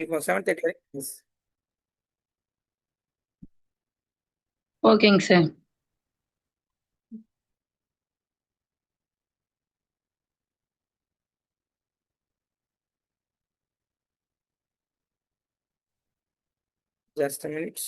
இப்போ 7:30 வரைக்கும். Yes. ஓகேங்க சார். Just a minute.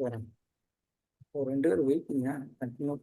வரேன். ஒரு 2 பேர் வெயிட்டிங்க. Continue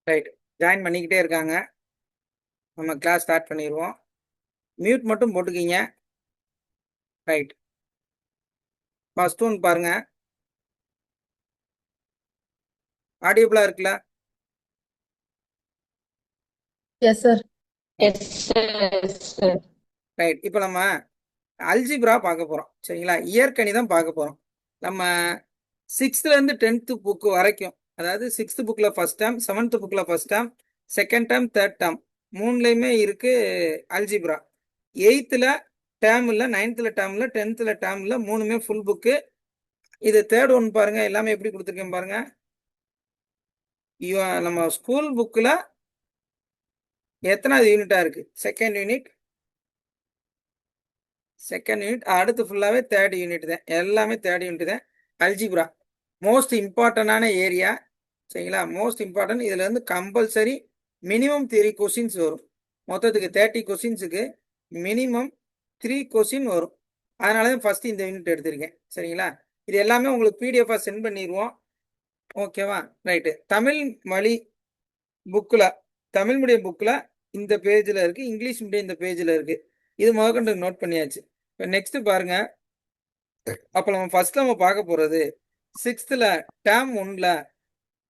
right. ஜாயின் பண்ணிக்கிட்டே இருக்காங்க. நம்ம கிளாஸ் ஸ்டார்ட் பண்ணிடுவோம். மியூட் மட்டும் போட்டுக்கிங்க. ரைட். ஃபர்ஸ்ட் ஒன் பாருங்க. ஆடியபிளா இருக்குல்ல? Yes sir. Yes sir. Right. இப்போ நம்ம அல்ஜிப்ரா பார்க்க போறோம். சரிங்களா? இயற்கணிதம் பார்க்க போறோம். நம்ம 6th இருந்து 10th புக் வரைக்கும், அதாவது 6th புக்ல ஃபர்ஸ்ட் டேர்ம், 7th புக்ல first term, second term, third term மூணுலையுமே இருக்கு அல்ஜிப்ரா. 8th டேர்ம்ல, 9th டேர்ம்ல, 10th டேர்ம்ல மூணுமே ஃபுல் புக்கு. இது தேர்ட் ஒன் பாருங்க. எல்லாமே எப்படி கொடுத்துருக்கேன் பாருங்க. நம்ம ஸ்கூல் புக்ல எத்தனாவது யூனிட்டா இருக்கு? Second unit. அடுத்து ஃபுல்லாவே தேர்ட் யூனிட் தான். எல்லாமே தேர்ட் யூனிட் தான். அல்ஜிப்ரா மோஸ்ட் இம்பார்ட்டன்டான ஏரியா. சரிங்களா? Most important. இதுல இருந்து கம்பல்சரி மினிமம் 3 கொஸ்டின்ஸ் வரும். மொத்தத்துக்கு 30 கொஸ்டின்ஸுக்கு மினிமம் 3 கொஸ்டின் வரும். அதனால தான் ஃபர்ஸ்ட் இந்த யூனிட் எடுத்திருக்கேன். சரிங்களா? இது எல்லாமே உங்களுக்கு பிடிஎஃப் சென்ட் பண்ணிடுவோம். ஓகேவா? ரைட்டு. தமிழ் மொழி புக்கில், தமிழ் மீடியம் புக்கில் இந்த பேஜில் இருக்குது. இங்கிலீஷ் மீடியம் இந்த பேஜில் இருக்குது. இது முதற்கொண்டு நோட் பண்ணியாச்சு. இப்போ நெக்ஸ்ட் பாருங்க. அப்போ நம்ம ஃபர்ஸ்ட் நம்ம பார்க்க போகிறது 6th டேர்ம் 1ல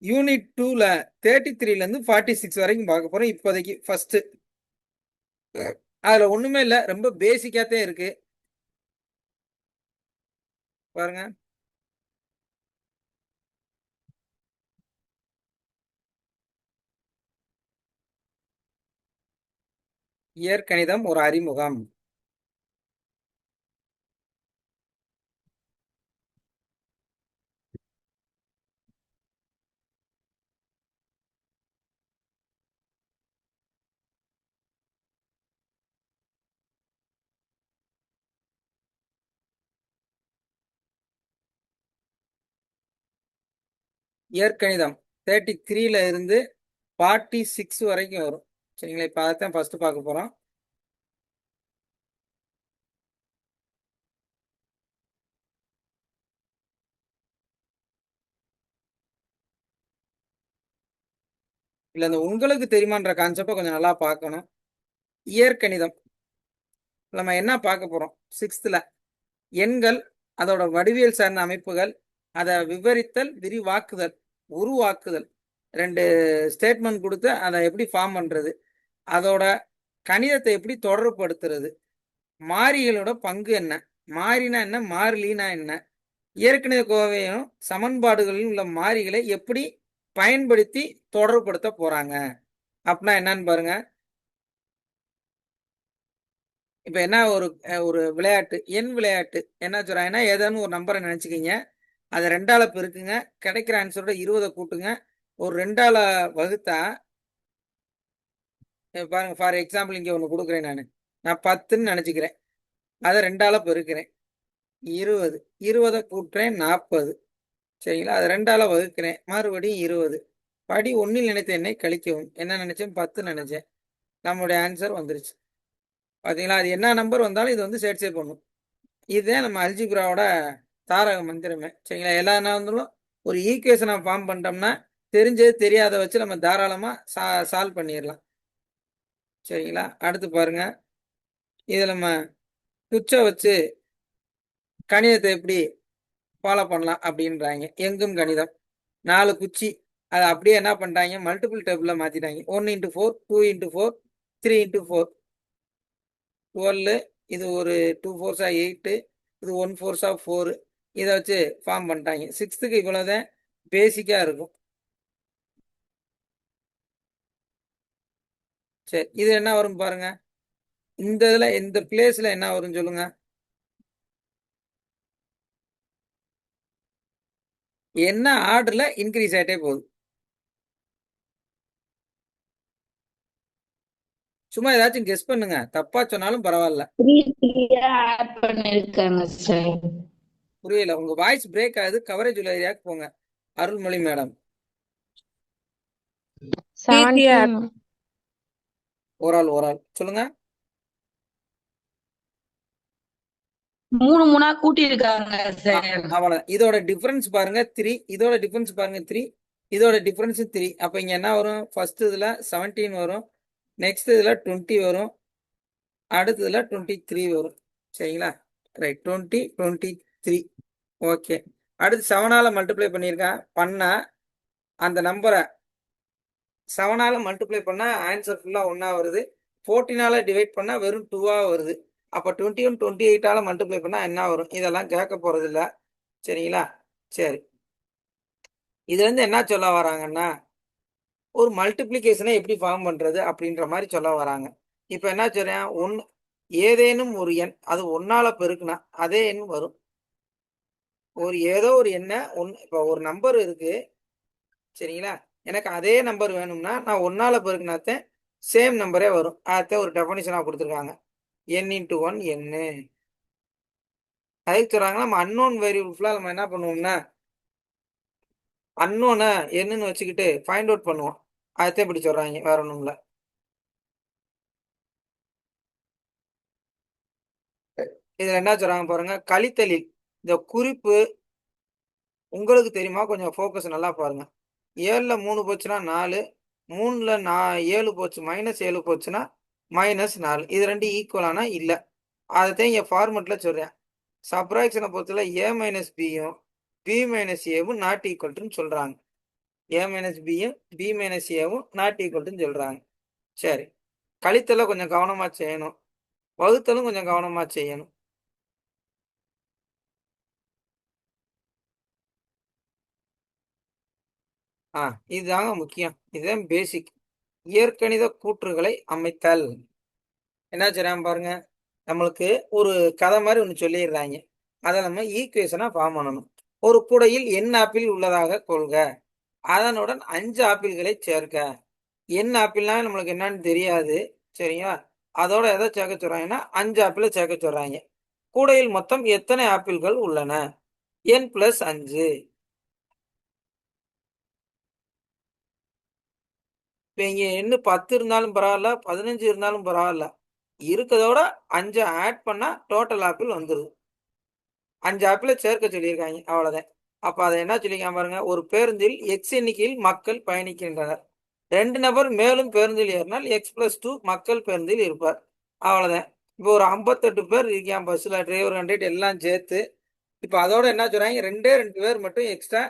யூனிட் 2ல 33லேருந்து 46 வரைக்கும் பார்க்க போகிறோம். இப்போதைக்கு ஃபர்ஸ்ட் அதில் ஒன்றுமே இல்லை, ரொம்ப பேசிக்காகத்தான் இருக்கு. பாருங்க. இயற்கணிதம் ஒரு அறிமுகம். இயற்கணிதம் 33ல இருந்து 46 வரைக்கும் வரும். சரிங்களா? இப்போ அதைத்தான் ஃபர்ஸ்ட் பார்க்க போகிறோம். இல்லை, இந்த உங்களுக்கு தெரியுமான்ற கான்செப்டை கொஞ்சம் நல்லா பார்க்கணும். இயற்கணிதம் நம்ம என்ன பார்க்க போகிறோம்? 6th எண்கள், அதோட வடிவியல் சார்ந்த அமைப்புகள், அதை விவரித்தல், விரிவாக்குதல், உருவாக்குதல், 2 ஸ்டேட்மெண்ட் கொடுத்து அதை எப்படி ஃபார்ம் பண்ணுறது, அதோட கணிதத்தை எப்படி தொடர்புபடுத்துறது, மாறிகளோட பங்கு என்ன, மாறினா என்ன, மாறிலினா என்ன, இயற்கணித கோவையும் சமன்பாடுகளில் உள்ள மாறிகளை எப்படி பயன்படுத்தி தொடர்புபடுத்த போறாங்க அப்படின்னா என்னன்னு பாருங்க. இப்ப என்ன, ஒரு ஒரு விளையாட்டு, எண் விளையாட்டு. என்ன சொல்றாங்கன்னா, ஏதாவது ஒரு நம்பரை நினைச்சுக்கிங்க, அதை 2ஆல பெருக்குங்க, கிடைக்கிற ஆன்சரோட 20 கூட்டுங்க, ஒரு 2ஆல வகுத்தா, பாருங்க, ஃபார் எக்ஸாம்பிள் இங்க ஒண்ணு கொடுக்குறேன். நான் 10ன்னு நினைச்சுக்கிறேன், அதை 2ஆல பெருக்கிறேன். 20. 20 கூட்டுறேன் 40. சரிங்களா? அது 2ஆல வகுக்கிறேன். மறுபடியும் 20. படி 1ல் நினைத்த எண்ணை கழிக்கவும். என்ன நினைச்சேன்? 10 நினைச்சேன். நம்மளுடைய ஆன்சர் வந்துருச்சு. பார்த்தீங்களா? அது என்ன நம்பர் வந்தாலும் இது வந்து சேட்சே பண்ணும். இதுதான் நம்ம அல்ஜிப்ராவோட தாரக மந்திரமே. சரிங்களா? எல்லா நேரங்களும் ஒரு ஈக்குவேஷனை ஃபார்ம் பண்ணிட்டோம்னா தெரிஞ்சது தெரியாத வச்சு நம்ம தாராளமா சால்வ் பண்ணிடலாம். சரிங்களா? அடுத்து பாருங்க. இதில் நம்ம குச்சை வச்சு கணிதத்தை எப்படி ஃபாலோ பண்ணலாம் அப்படின்றாங்க. எங்கும் கணிதம் 4 குச்சி அதை அப்படியே என்ன பண்ணிட்டாங்க, மல்டிபிள் டேபிளில் மாற்றிட்டாங்க. 1 × 4, 2 × 4, 3 × 4, 12. இது ஒரு 2 4s 8, இது 1 4s 4. இதை வச்சு ஃபார்ம் பண்ணிட்டாங்க. 6க்கு இவ்வளோதான் பேசிக்காக இருக்கும். சரி, இது என்ன வரும் பாருங்க. இந்த இதில் இந்த பிளேஸில் என்ன வரும் சொல்லுங்க. என்ன ஆர்டரில் இன்க்ரீஸ் ஆகிட்டே போகுது. சும்மா ஏதாச்சும் கெஸ் பண்ணுங்க, தப்பா சொன்னாலும் பரவாயில்ல. 3 ஆட் பண்ணிருக்காங்க சார். புரியல, உங்க வாய்ஸ் பிரேக் ஆகுது. கவரேஜ் உள்ள ஏரியாவுக்கு போங்க. அருள்மொழி மேடம். 17. ஒரு ஆள் சொல்லுங்க. 3 கூட்டி இருக்காங்க சார். அவ்வளவுதான். இதோட டிஃபரன்ஸ் பாருங்க 3. இதோட டிஃபரன்ஸ் பாருங்க 3. இதோட டிஃபரன்ஸ் 3. அப்ப இங்க என்ன வரும்? ஃபர்ஸ்ட் இதுல 17 வரும், நெக்ஸ்ட் இதுல 20 வரும், அடுத்ததுல 23 வரும். சரிங்களா? ரைட், 20 23. ஓகே. அடுத்து 7ஆல மல்டிப்ளை பண்ணியிருக்கேன். பண்ணா அந்த நம்பரை 7ஆல மல்டிப்ளை பண்ணா ஆன்சர் ஃபுல்லா 1ஆ வருது. 14ஆல டிவைட் பண்ணா வெறும் 2ஆ வருது. அப்ப 21 28ஆல மல்டிப்ளை பண்ணா என்ன வரும்? இதெல்லாம் கேட்க போறது இல்ல. சரிங்களா? சரி, இதுல இருந்து என்ன சொல்ல வராங்கன்னா, ஒரு மல்டிப்ளிகேஷனை எப்படி ஃபார்ம் பண்றது அப்படின்ற மாதிரி சொல்ல வராங்க. இப்ப என்ன சொல்றேன், ஏதேனும் ஒரு எண் அது 1ஆல பெருக்குனா அதே எண் வரும். ஏதோ ஒரு எண்ணை இப்போ ஒரு நம்பர் இருக்கு. சரிங்களா? எனக்கு அதே நம்பர் வேணும்னா நான் 1ஆல பெருக்குனாத்தான் சேம் நம்பரே வரும். அதான் ஒரு டெஃபனிஷனா கொடுத்துருக்காங்க. n × 1 n. அதுக்கு சொல்றாங்க, நம்ம அன்னோன் வேரியபிள் ஃபுல்லா நம்ம என்ன பண்ணுவோம்னா அன்னோனை என்னன்னு வச்சுக்கிட்டு ஃபைண்ட் அவுட் பண்ணுவோம். அதைத்தான் இப்படி சொல்றாங்க, வேற ஒண்ணும் இல்ல. இதுல என்ன சொல்றாங்க பாருங்க. கழித்தலில் இந்த குறிப்பு உங்களுக்கு தெரியுமா? கொஞ்சம் ஃபோக்கஸ் நல்லா பாருங்க. 7ல 3 போச்சுன்னா 4, 3ல 7 போச்சு, -7 போச்சுன்னா -4. இது 2 ஈக்குவலானா இல்ல. அதைத்தான் இங்க ஃபார்மெட்ல சொல்றேன். சப்ராக்ஷனை பொறுத்தல a - bயும் b - aவும் நாட் ஈக்குவல்ட்டுன்னு சொல்றாங்க. a - bயும் b - aவும் நாட் ஈக்குவல்ட்டுன்னு சொல்றாங்க. சரி, கழித்தல கொஞ்சம் கவனமா செய்யணும், வகுத்தலும் கொஞ்சம் கவனமா செய்யணும். இதுதாங்க முக்கியம். இதுதான் பேசிக். இயற்கணித கூற்றுகளை அமைத்தல். என்ன செய்றாங்க பாருங்க. நம்மளுக்கு ஒரு கதை மாதிரி ஒன்று சொல்லிடுறாங்க. அதை நம்ம ஈக்குவேஷனா ஃபார்ம் பண்ணணும். ஒரு கூடையில் n ஆப்பிள் உள்ளதாக கொள்க. அதனுடன் 5 ஆப்பிள்களை சேர்க்க. n ஆப்பிள்னா நம்மளுக்கு என்னன்னு தெரியாது. சரிங்களா? அதோட எதை சேர்க்க சொல்றாங்கன்னா 5 ஆப்பிளை சேர்க்க சொல்றாங்க. கூடையில் மொத்தம் எத்தனை ஆப்பிள்கள் உள்ளன? n + 5. இப்போ இங்கே என்ன 10 இருந்தாலும் பரவாயில்ல, 15 இருந்தாலும் பரவாயில்ல, இருக்கிறதோட 5 ஆட் பண்ணா டோட்டல் ஆப்பிள் வந்துருது. 5 ஆப்பிளை சேர்க்க சொல்லியிருக்காங்க, அவ்வளவுதான். அப்ப அதை என்ன சொல்லியிருக்காங்க பாருங்க. ஒரு பேருந்தில் x எண்ணிக்கையில் மக்கள் பயணிக்கின்றனர். 2 நபர் மேலும் பேருந்தில் ஏறினால் x + 2 மக்கள் பேருந்தில் இருப்பார். அவ்வளவுதான். இப்போ ஒரு 58 பேர் இருக்கான் பஸ்ல, டிரைவர் கண்டக்டர் எல்லாம் சேர்த்து. இப்போ அதோட என்ன சொல்றாங்க, 2 பேர் மட்டும் எக்ஸ்ட்ரா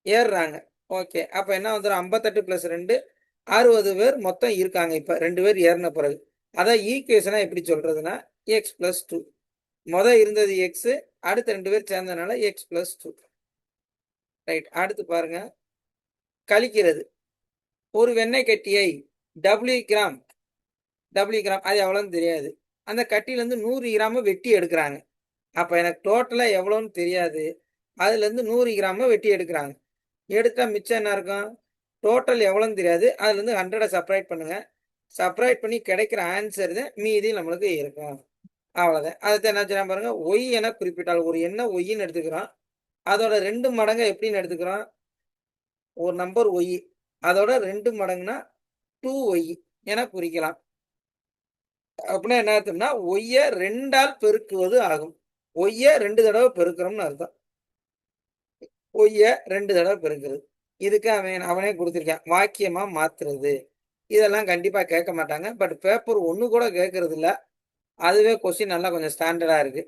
ஏறுறாங்க. ஓகே, அப்ப என்ன வந்துடும்? 58 + 2 60 பேர் மொத்தம் இருக்காங்க. இப்ப 2 பேர் ஏறின பிறகு அதான் ஈக்குவேஷனா எப்படி சொல்றதுன்னா x + 2. இருந்தது எக்ஸ், அடுத்த 2 பேர் சேர்ந்ததுனால x + 2. ரைட். அடுத்து பாருங்க, கழிக்கிறது. ஒரு வெண்ணெய் கட்டியை W கிராம் அது எவ்வளோன்னு தெரியாது. அந்த கட்டியிலேருந்து 100 கிராம வெட்டி எடுக்கிறாங்க. அப்போ எனக்கு டோட்டலாக எவ்வளோன்னு தெரியாது. அதுலேருந்து 100 கிராம வெட்டி எடுக்கிறாங்க. எடுத்தா மிச்சம் என்ன இருக்கும்? டோட்டல் எவ்வளோன்னு தெரியாது. அதுலேருந்து 100 செப்பரேட் பண்ணுங்க. செப்பரேட் பண்ணி கிடைக்கிற ஆன்சர் தான் மீதி நம்மளுக்கு இருக்கும். அவ்வளோதான். அதுதான் என்ன செய்யலாம் பாருங்க, ஒய் என குறிப்பிட்டால் ஒரு எண்ணை ஒய்ன்னு எடுத்துக்கிறோம். அதோட 2 மடங்கை எப்படின்னு எடுத்துக்கிறோம், ஒரு நம்பர் ஒய், அதோட 2 மடங்குனா 2 ஒய் என குறிக்கலாம். அப்படின்னா என்ன அர்த்தம்னா ஒய்ய 2ஆல் பெருக்குவது ஆகும். ஒய்ய 2 தடவை பெருக்கிறோம்னு அர்த்தம். ஒய்ய 2 தடவை பெருக்குறது. இதுக்கு அவனே கொடுத்துருக்கான், வாக்கியமா மாத்துறது. இதெல்லாம் கண்டிப்பா கேட்க மாட்டாங்க. பட் பேப்பர் 1 கூட கேட்கறது இல்ல. அதுவே கொஸ்டின் நல்லா கொஞ்சம் ஸ்டாண்டர்டா இருக்கு.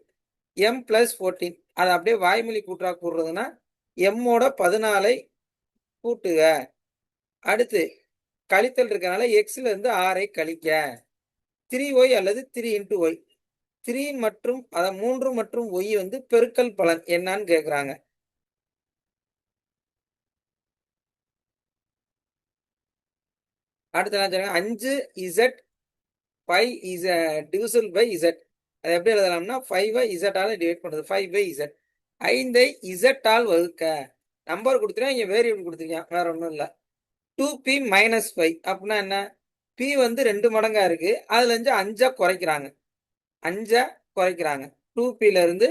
m + 14 அதை அப்படியே வாய்மொழி கூற்றா கூறுறதுன்னா எம்மோட 14ஐ கூட்டுக. அடுத்து கழித்தல் இருக்கனால எக்ஸ்ல இருந்து 6ஐ கழிக்க. 3y அல்லது 3 × y. 3 மற்றும் 3 மற்றும் y வந்து பெருக்கல் பலன் என்னன்னு கேக்குறாங்க. அடுத்து என்ன சொல்றாங்க, 5z 5 டிவிசல் பை z. அதை எப்படி எழுதலாம்னா 5ஐ z ஆல டிவைட் பண்றது, 5/z. 5ஐ z ஆல் வகுக்க. நம்பர் கொடுத்துருக்கேன், இங்க வேரியபிள் கொடுத்துருக்கேன், வேற ஒன்றும் இல்லை. 2p - 5 அப்படின்னா என்ன, p வந்து 2 மடங்கா இருக்கு, அதுல இருந்து 5 குறைக்கிறாங்க. 5 குறைக்கிறாங்க, 2pல இருந்து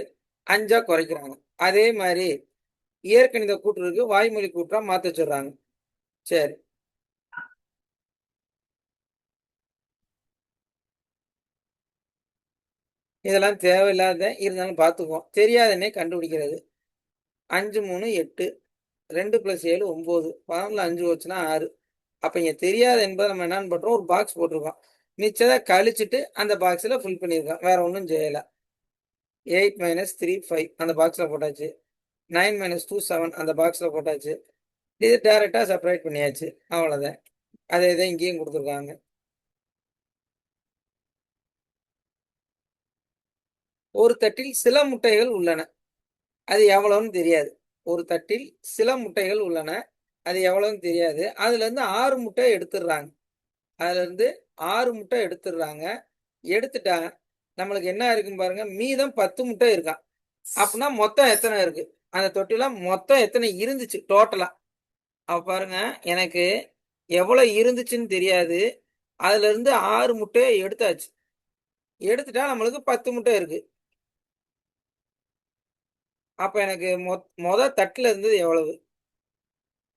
5 குறைக்கிறாங்க. அதே மாதிரி இயற்கணித கூற்றுக்கு வாய்மொழி கூற்றா மாத்த சொல்றாங்க. சரி, இதெல்லாம் தேவையில்லாத இருந்தாலும் பார்த்துக்குவோம். தெரியாதனே கண்டுபிடிக்கிறது. 5 3 8, 2 + 7 9, 11 5 வச்சுன்னா 6. அப்ப இங்க தெரியாது என்பதை நம்ம என்னன்னு பண்றோம், ஒரு பாக்ஸ் போட்டிருக்கோம். மிச்சதை கழிச்சுட்டு அந்த பாக்ஸ்ல ஃபில் பண்ணியிருக்கோம், வேற ஒன்றும் செய்யல. 8 - 3 5 அந்த பாக்ஸ்ல போட்டாச்சு. 9 - 2 7 அந்த பாக்ஸ்ல போட்டாச்சு. இது டைரக்டா செப்பரேட் பண்ணியாச்சு, அவ்வளவுதான். அதே இதை இங்கேயும் கொடுத்துருக்காங்க. ஒரு தட்டில் சில முட்டைகள் உள்ளன, அது எவ்வளவுன்னு தெரியாது. ஒரு தட்டில் சில முட்டைகள் உள்ளன, அது எவ்வளவுன்னு தெரியாது. அதுல இருந்து 6 முட்டை எடுத்துடுறாங்க. அதுல இருந்து 6 முட்டை எடுத்துடுறாங்க. எடுத்துட்டா நம்மளுக்கு என்ன இருக்குன்னு பாருங்க, மீதம் 10 முட்டை இருக்கான். அப்படின்னா மொத்தம் எத்தனை இருக்கு, அந்த தொட்டில மொத்தம் எத்தனை இருந்துச்சு டோட்டலா. அப்ப பாருங்க, எனக்கு எவ்வளவு இருந்துச்சுன்னு தெரியாது. அதுல இருந்து 6 முட்டையை எடுத்தாச்சு. எடுத்துட்டா நம்மளுக்கு 10 முட்டை இருக்கு. அப்ப எனக்கு மொத தட்டுல இருந்தது எவ்வளவு,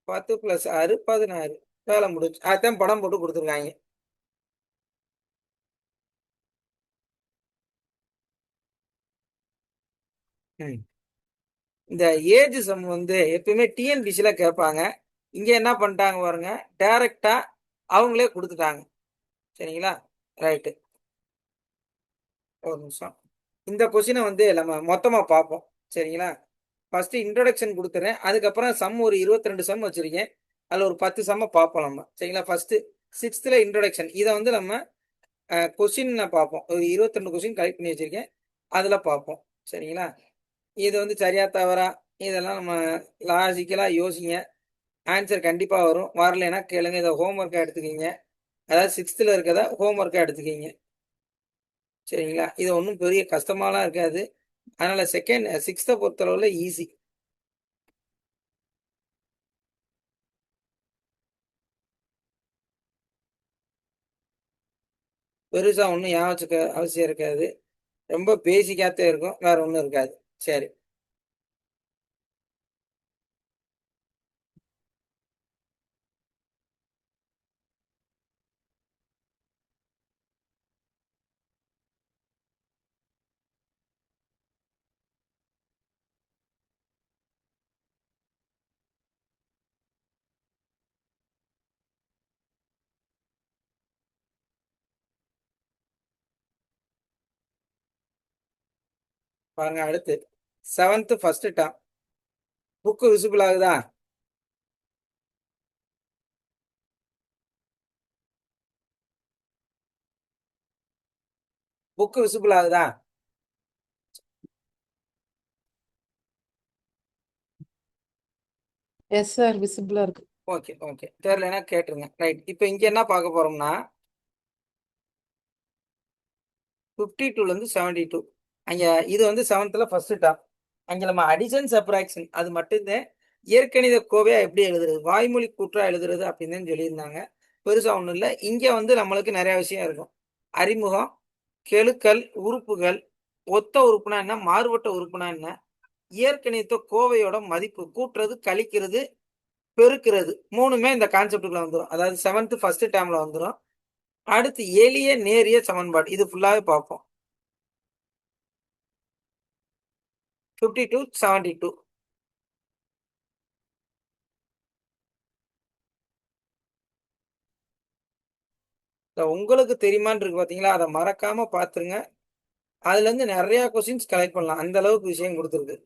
10 + 6 16. வேலை முடிச்சு. அதான் படம் போட்டு கொடுத்துருக்காங்க. இந்த ஏஜ் சம் வந்து எப்பயுமே டிஎன்பிசில கேட்பாங்க. இங்க என்ன பண்ணிட்டாங்க பாருங்க, டைரக்டா அவங்களே கொடுத்துட்டாங்க. சரிங்களா, ரைட்டு. ஒரு நிமிஷம், இந்த கொஸ்டினை வந்து நம்ம மொத்தமா பார்ப்போம். சரிங்களா, ஃபர்ஸ்ட் இன்ட்ரோடக்ஷன் கொடுத்துறேன், அதுக்கப்புறம் சம் ஒரு 22 சம் வச்சிருக்கேன், அதுல ஒரு 10 சம்ம பார்ப்போம் நம்ம. சரிங்களா, ஃபர்ஸ்ட் 6th இன்ட்ரோடக்ஷன், இதை வந்து நம்ம கொஸ்டின் பார்ப்போம். ஒரு 22 கொஸ்டின் கலெக்ட் பண்ணி வச்சிருக்கேன், அதுல பார்ப்போம். சரிங்களா, இது வந்து சரியா தவறா இதெல்லாம் நம்ம லாஜிக்கலா யோசிங்க. ஆன்சர் கண்டிப்பா வரும், வரலைன்னா கேளுங்க. இதை ஹோம்ஒர்க்கா எடுத்துக்கிங்க, அதாவது 6th இருக்கிறத ஹோம்ஒர்க்கா எடுத்துக்கிங்க. சரிங்களா, இது ஒன்றும் பெரிய கஷ்டமாலாம் இருக்காது. அதனால 6th பொறுத்தளவுல ஈஸி. பெருசா ஒன்றும் ஞாபகம் வச்சுக்க அவசியம் இருக்காது, ரொம்ப பேசிக்காத்தே இருக்கும், வேற ஒன்றும் இருக்காது. சரி, பாருங்க. அடுத்து 7th first term. Book visible ஆகுதா? புக்கு விசிபிள் ஆகுதா? எஸ் சார், விசிபிளா இருக்கு. ஓகே ஓகே, தெரியலன்னா கேட்டுருங்க. ரைட், இப்போ இங்க என்ன பார்க்க போறோம்னா 52ல இருந்து 72. அங்க இது வந்து 7th ஃபர்ஸ்ட் டேர்ம். அங்க நம்ம அடிஷன் சப்ராக்ஷன் அது மட்டும்தான். இயற்கணித கோவையா எப்படி எழுதுறது, வாய்மொழி கூற்றா எழுதுறது அப்படின்னு சொல்லியிருந்தாங்க. பெருசா ஒண்ணும் இல்லை. இங்க வந்து நம்மளுக்கு நிறைய விஷயம் இருக்கும். அறிமுகம், கெழுக்கள், உறுப்புகள், ஒத்த உறுப்புனா என்ன, மாறுபட்ட உறுப்புனா என்ன, இயற்கணித கோவையோட மதிப்பு கூட்டுறது, கழிக்கிறது, பெருக்கிறது 3மே இந்த கான்செப்டுக்குள்ள வந்துரும். அதாவது 7th ஃபர்ஸ்ட் டேர்ம்ல வந்துரும். அடுத்து எளிய நேரிய சமன்பாடு இது ஃபுல்லாவே பார்ப்போம். 50 to 72. உங்களுக்கு தெரியுமான்னு இருக்கு பாத்தீங்களா, அதை மறக்காம பாத்துருங்க. அதுல இருந்து நிறைய கொஸ்டின்ஸ் கலெக்ட் பண்ணலாம், அந்த அளவுக்கு விஷயம் கொடுத்துருக்கு.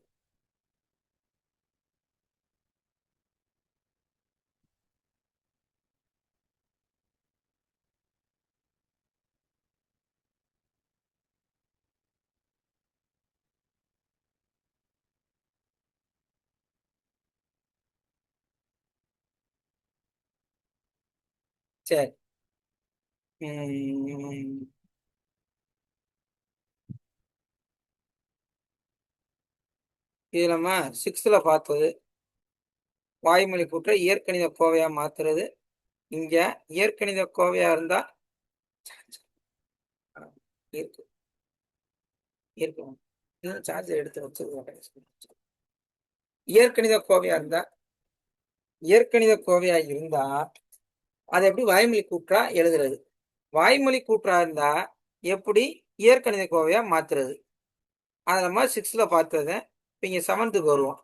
சரி. இது நம்ம 6th பார்த்தது வாய்மொழி கூற்றை இயற்கணித கோவையா மாத்துறது. இங்க இயற்கணித கோவையா இருந்தா இருக்கு இருக்கும். சார்ஜர் எடுத்து வச்சிருக்கோம். இயற்கணித கோவையா இருந்தா அதை எப்படி வாய்மொழி கூற்றா எழுதுறது, வாய்மொழி கூற்றா இருந்தா எப்படி இயற்கணித கோவையா மாத்துறது, அதை நம்ம 6th பார்த்தது. இங்க 7th வருவோம்.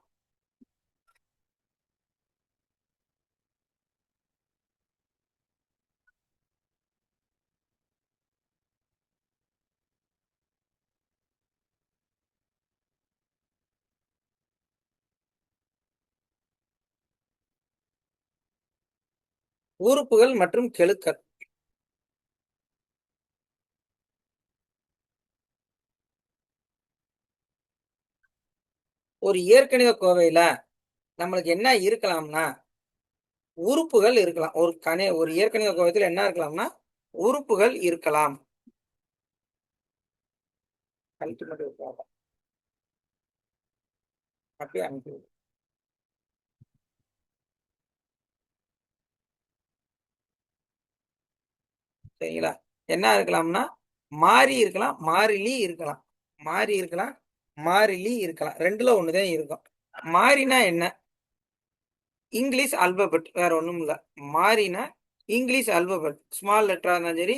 உறுப்புகள் மற்றும் கெழுக்கள். ஒரு இயற்கணித கோவையில நம்மளுக்கு என்ன இருக்கலாம்னா உறுப்புகள் இருக்கலாம். ஒரு இயற்கணித கோவையில் என்ன இருக்கலாம்னா உறுப்புகள் இருக்கலாம். அப்படியே அனுப்பி. சரிங்களா, என்ன இருக்கலாம்னா மாறி இருக்கலாம், மாறிலி இருக்கலாம், மாறி இருக்கலாம், மாறிலி இருக்கலாம், ரெண்டுல ஒண்ணுதான் இருக்கும். மாறினா என்ன, இங்கிலீஷ் அல்பபெட், வேற ஒண்ணும் இல்ல. மாறினா இங்கிலீஷ் அல்பபெட், ஸ்மால் லெட்டரா இருந்தாலும் சரி,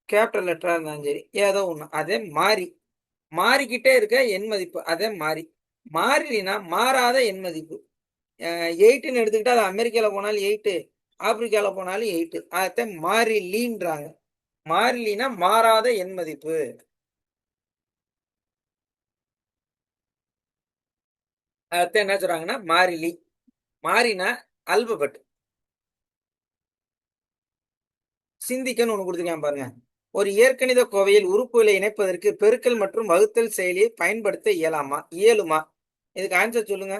கேபிட்டல் லெட்டரா இருந்தாலும் சரி, ஏதோ ஒண்ணு, அதே மாறி. மாறிக்கிட்டே இருக்க எண் மதிப்பு அதே மாறி. மாறிலினா மாறாத எண் மதிப்பு. 8ன்னு எடுத்துக்கிட்டா அது அமெரிக்கால போனாலும் 8, ஆப்பிரிக்கால போனாலும் 8, அதைத்தான் மாறிலின்றாங்க. மாறிலினா மாறாத எண் மதிப்பு. அதைத்தான் என்ன சொல்றாங்கன்னா மாறிலி. மாறினா அல்பபெட். சிந்திக்கன்னு ஒண்ணு கொடுத்துருக்கேன் பாருங்க. ஒரு இயற்கணித கோவையில் உறுப்புகளை இணைப்பதற்கு பெருக்கல் மற்றும் வகுத்தல் செயலியை பயன்படுத்த இயலுமா? இதுக்கு ஆன்சர் சொல்லுங்க.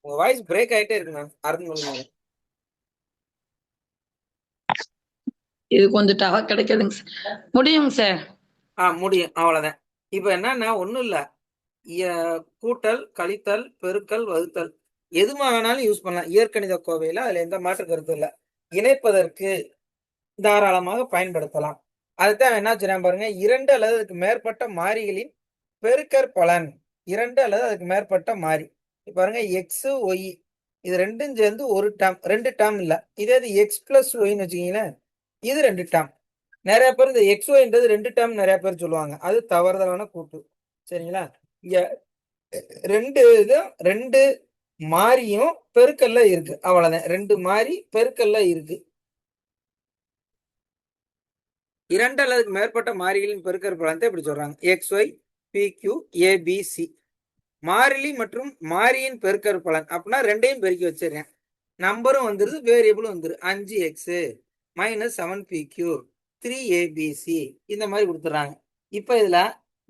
உங்க வாய்ஸ் பிரேக் ஆயிட்டே இருக்குங்க. அருண்மொழி. இது கொஞ்சம் டவர் கிடைக்குதுங்க சார். முடியுங்க சார். முடியும், அவ்வளவுதான். இப்ப என்னன்னா ஒண்ணும் இல்ல, கூட்டல், கழித்தல், பெருக்கல், வகுத்தல் எதுமா வேணாலும் யூஸ் பண்ணலாம் இயற்கணித கோவையில. அதுல எந்த மாற்று கருத்து இல்ல. இணைப்பதற்கு தாராளமாக பயன்படுத்தலாம். அதுதான் என்ன சொல்றேன் பாருங்க, 2 அல்லது அதுக்கு மேற்பட்ட மாறிகளின் பெருக்கற் பலன். 2 அல்லது அதுக்கு மேற்பட்ட மாறி. பாருங்க எக்ஸ் ஒய் இது ரெண்டும் சேர்ந்து ஒரு டேர்ம், 2 டேர்ம் இல்ல. இதே இது எக்ஸ் பிளஸ் ஒய்ன்னு வச்சுக்கீங்களேன், இது 2 டேர்ம். நிறைய பேர் இந்த எக்ஸ் ஒய்ன்றது 2 டேர்ம் நிறைய பேர் சொல்லுவாங்க, அது தவறுதலான கூட்டு. சரிங்களா, இங்க 2 மாறியும் பெருக்கல்ல இருக்கு, அவ்வளவுதான். 2 மாறி பெருக்கல்ல இருக்கு. 2 அல்லதுக்கு மேற்பட்ட மாறிகளின் பெருக்கற் பலனத்தை இப்படி சொல்றாங்க, X Y P Q ABC. மாறிலி மற்றும் மாறியின் பெருக்கற் பலன் அப்படின்னா ரெண்டையும் பெருக்கி வச்சிருக்கேன். நம்பரும் வந்துருது, வேரியபிளும் வந்துரு. 5x மைனஸ் 7pq 3abc இந்த மாதிரி கொடுத்துறாங்க. இப்ப இதுல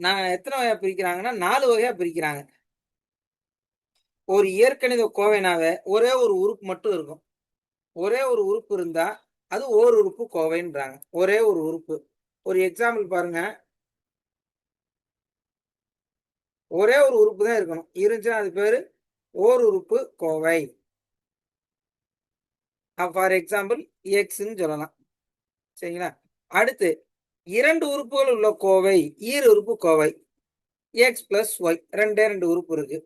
நான் எத்தனை வகையா பிரிக்கிறாங்கன்னா 4 வகையா பிரிக்கிறாங்க. ஒரு இயற்கணித கோவைனாவே ஒரே ஒரு உறுப்பு மட்டும் இருக்கும். ஒரே ஒரு உறுப்பு இருந்தா அது ஓர் உறுப்பு கோவைன்றாங்க. ஒரே ஒரு உறுப்பு. ஒரு எக்ஸாம்பிள் பாருங்க, ஒரே ஒரு உறுப்பு தான் இருக்கணும். இருந்துச்சுன்னா அது பேரு ஓர் உறுப்பு கோவை. ஃபார் எக்ஸாம்பிள் எக்ஸ்ன்னு சொல்லலாம். சரிங்களா? அடுத்து 2 உறுப்புகள் உள்ள கோவை ஈர் உறுப்பு கோவை. எக்ஸ் பிளஸ் ஒய் 2 உறுப்பு இருக்கு.